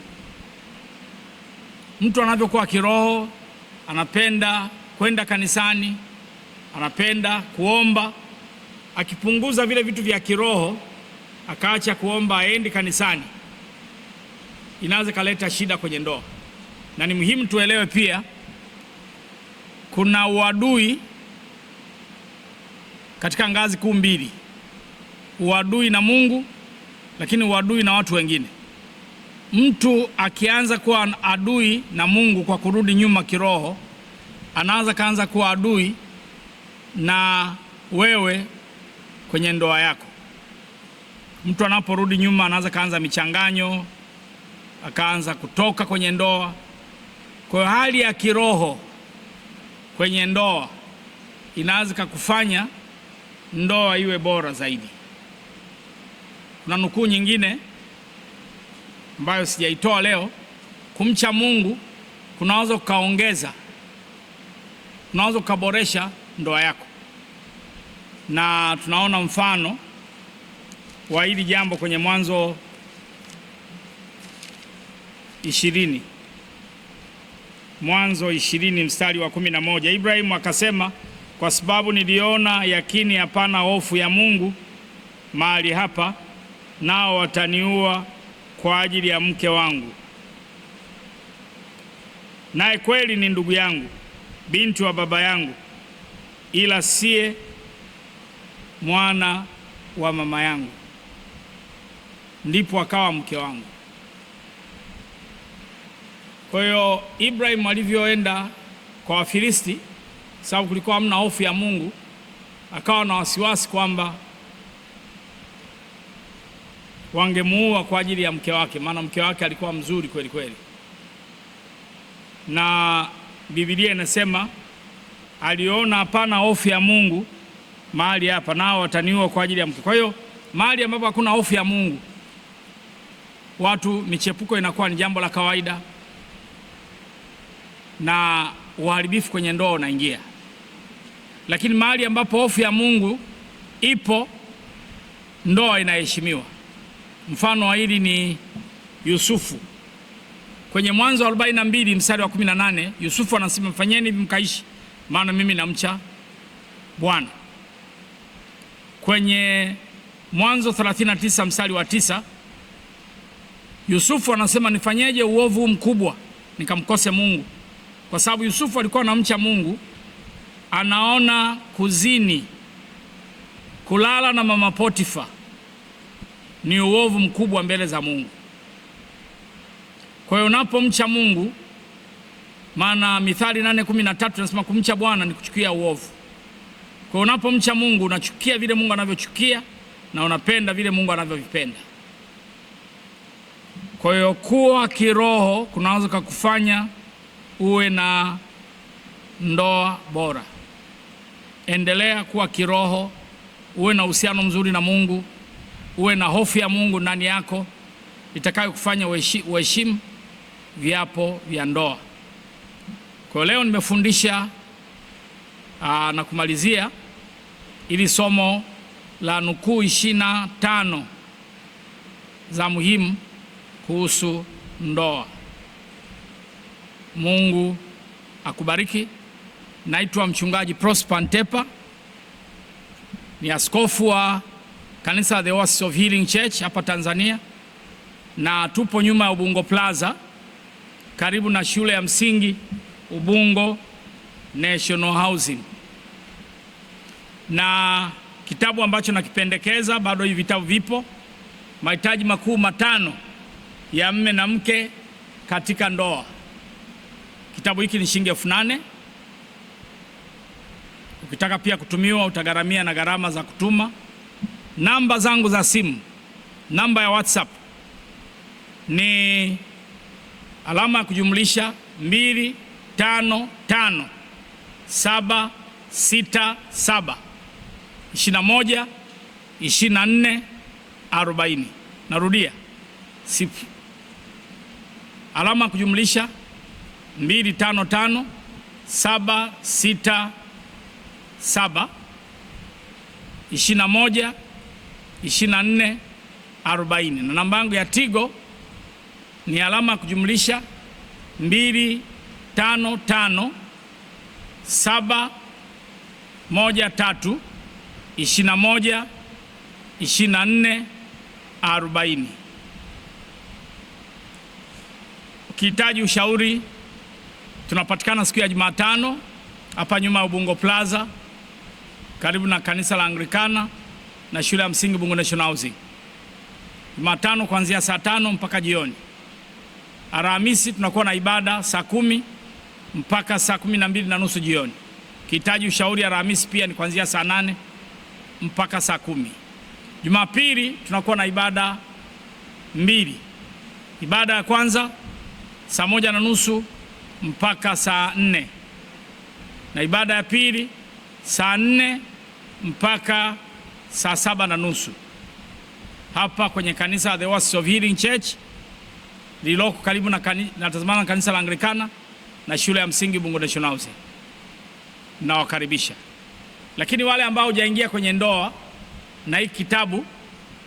Mtu anavyokuwa kiroho, anapenda kwenda kanisani, anapenda kuomba, akipunguza vile vitu vya kiroho, akaacha kuomba, aendi kanisani, inaweza kaleta shida kwenye ndoa. Na ni muhimu tuelewe pia, kuna uadui katika ngazi kuu mbili: uadui na Mungu, lakini uadui na watu wengine. Mtu akianza kuwa adui na Mungu kwa kurudi nyuma kiroho, anaweza kaanza kuwa adui na wewe kwenye ndoa yako. Mtu anaporudi nyuma anaweza kaanza michanganyo, akaanza kutoka kwenye ndoa. Kwa hali ya kiroho kwenye ndoa inaweza kufanya ndoa iwe bora zaidi. Kuna nukuu nyingine ambayo sijaitoa leo: kumcha Mungu kunaweza kukaongeza, kunaweza kukaboresha ndoa yako. Na tunaona mfano wa hili jambo kwenye Mwanzo 20. Mwanzo 20 mstari wa 11. Ibrahimu akasema, kwa sababu niliona yakini hapana hofu ya Mungu mahali hapa, nao wataniua kwa ajili ya mke wangu, naye kweli ni ndugu yangu, binti wa baba yangu, ila siye mwana wa mama yangu, ndipo akawa mke wangu. Kwa hiyo Ibrahim alivyoenda kwa Wafilisti, sababu kulikuwa hamna hofu ya Mungu, akawa na wasiwasi kwamba wangemuua kwa ajili ya mke wake, maana mke wake alikuwa mzuri kweli kweli. Na Biblia inasema aliona hapana hofu ya Mungu mahali hapa, nao wataniua kwa ajili ya mke. Kwa hiyo mahali ambapo hakuna hofu ya Mungu, watu michepuko inakuwa ni jambo la kawaida, na uharibifu kwenye ndoa unaingia. Lakini mahali ambapo hofu ya Mungu ipo, ndoa inaheshimiwa. Mfano wa hili ni Yusufu. Kwenye Mwanzo 42 mstari wa 18, Yusufu anasema, fanyeni hivi mkaishi, maana mimi namcha Bwana. Kwenye Mwanzo 39 mstari wa 9, Yusufu anasema, nifanyeje uovu mkubwa nikamkose Mungu? Kwa sababu Yusufu alikuwa anamcha Mungu, anaona kuzini, kulala na mama Potifa ni uovu mkubwa mbele za Mungu. Kwa hiyo unapomcha Mungu, maana Mithali 8:13 nasema kumcha Bwana ni kuchukia uovu. Kwa hiyo unapomcha Mungu, unachukia vile Mungu anavyochukia na unapenda vile Mungu anavyovipenda. Kwa hiyo kuwa kiroho kunaweza kukufanya uwe na ndoa bora. Endelea kuwa kiroho, uwe na uhusiano mzuri na Mungu, uwe na hofu ya Mungu ndani yako itakayo kufanya uheshimu viapo vya ndoa. Kwa leo nimefundisha na kumalizia ili somo la nukuu 25 za muhimu kuhusu ndoa. Mungu akubariki. Naitwa Mchungaji Prosper Ntepa, ni askofu wa kanisa la The Oasis of Healing Church hapa Tanzania, na tupo nyuma ya Ubungo Plaza karibu na shule ya msingi Ubungo National Housing. Na kitabu ambacho nakipendekeza, bado hivi vitabu vipo, mahitaji makuu 5 ya mme na mke katika ndoa. Kitabu hiki ni shilingi 8,000. Ukitaka pia kutumiwa utagharamia na gharama za kutuma. Namba zangu za simu, namba ya WhatsApp ni alama ya kujumlisha 255 767 21 24 40. Narudia alama kujumlisha 255 767 21 24 40, na namba yangu ya Tigo ni alama kujumlisha 255 713 21 24 40. Ukihitaji ushauri, tunapatikana siku ya Jumatano hapa nyuma ya Ubungo Plaza karibu na kanisa la Anglikana na shule ya msingi Ubungo National Housing. Jumatano kuanzia saa 5 mpaka jioni. Alhamisi tunakuwa na ibada saa 10 mpaka saa 12:30 jioni. Ukihitaji ushauri, Alhamisi pia ni kuanzia saa 8 mpaka saa 10. Jumapili tunakuwa na ibada 2. Ibada ya kwanza saa 1:30 mpaka saa 4, na ibada ya pili saa 4 mpaka saa 7:30 hapa kwenye kanisa The Oasis of Healing Church lililoko karibu na tazamana na kanisa la Anglikana na shule ya msingi Ubungo National Housing. Nawakaribisha. Lakini wale ambao hujaingia kwenye ndoa na hiki kitabu,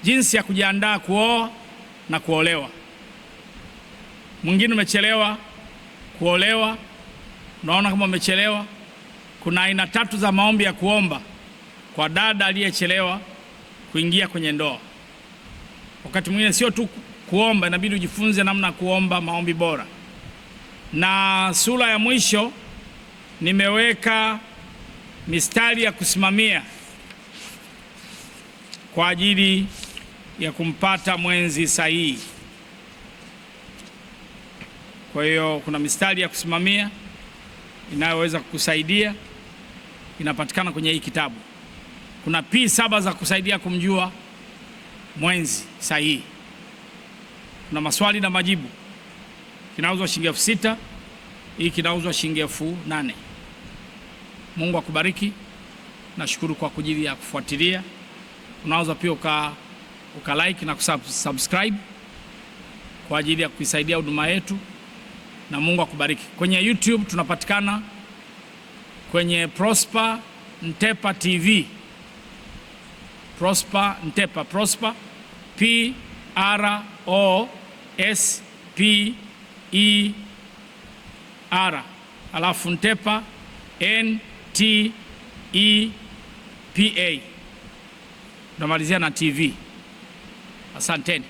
jinsi ya kujiandaa kuoa na kuolewa. Mwingine umechelewa kuolewa, unaona kama umechelewa. Kuna aina 3 za maombi ya kuomba kwa dada aliyechelewa kuingia kwenye ndoa. Wakati mwingine sio tu kuomba, inabidi ujifunze namna kuomba maombi bora. Na sura ya mwisho nimeweka mistari ya kusimamia kwa ajili ya kumpata mwenzi sahihi. Kwa hiyo kuna mistari ya kusimamia inayoweza kukusaidia, inapatikana kwenye hii kitabu. Kuna P7 za kusaidia kumjua mwenzi sahihi. Kuna maswali na majibu. Kinauzwa shilingi 6,000, hii kinauzwa shilingi 8,000. Mungu akubariki. Nashukuru kwa ajili ya kufuatilia. Unaweza pia uka like na kusubscribe kwa ajili ya kuisaidia huduma yetu, na Mungu akubariki. Kwenye YouTube tunapatikana kwenye Prosper Ntepa TV. Prosper Ntepa, Prosper PROSPER, alafu Ntepa NTEPA, tunamalizia na TV. Asanteni.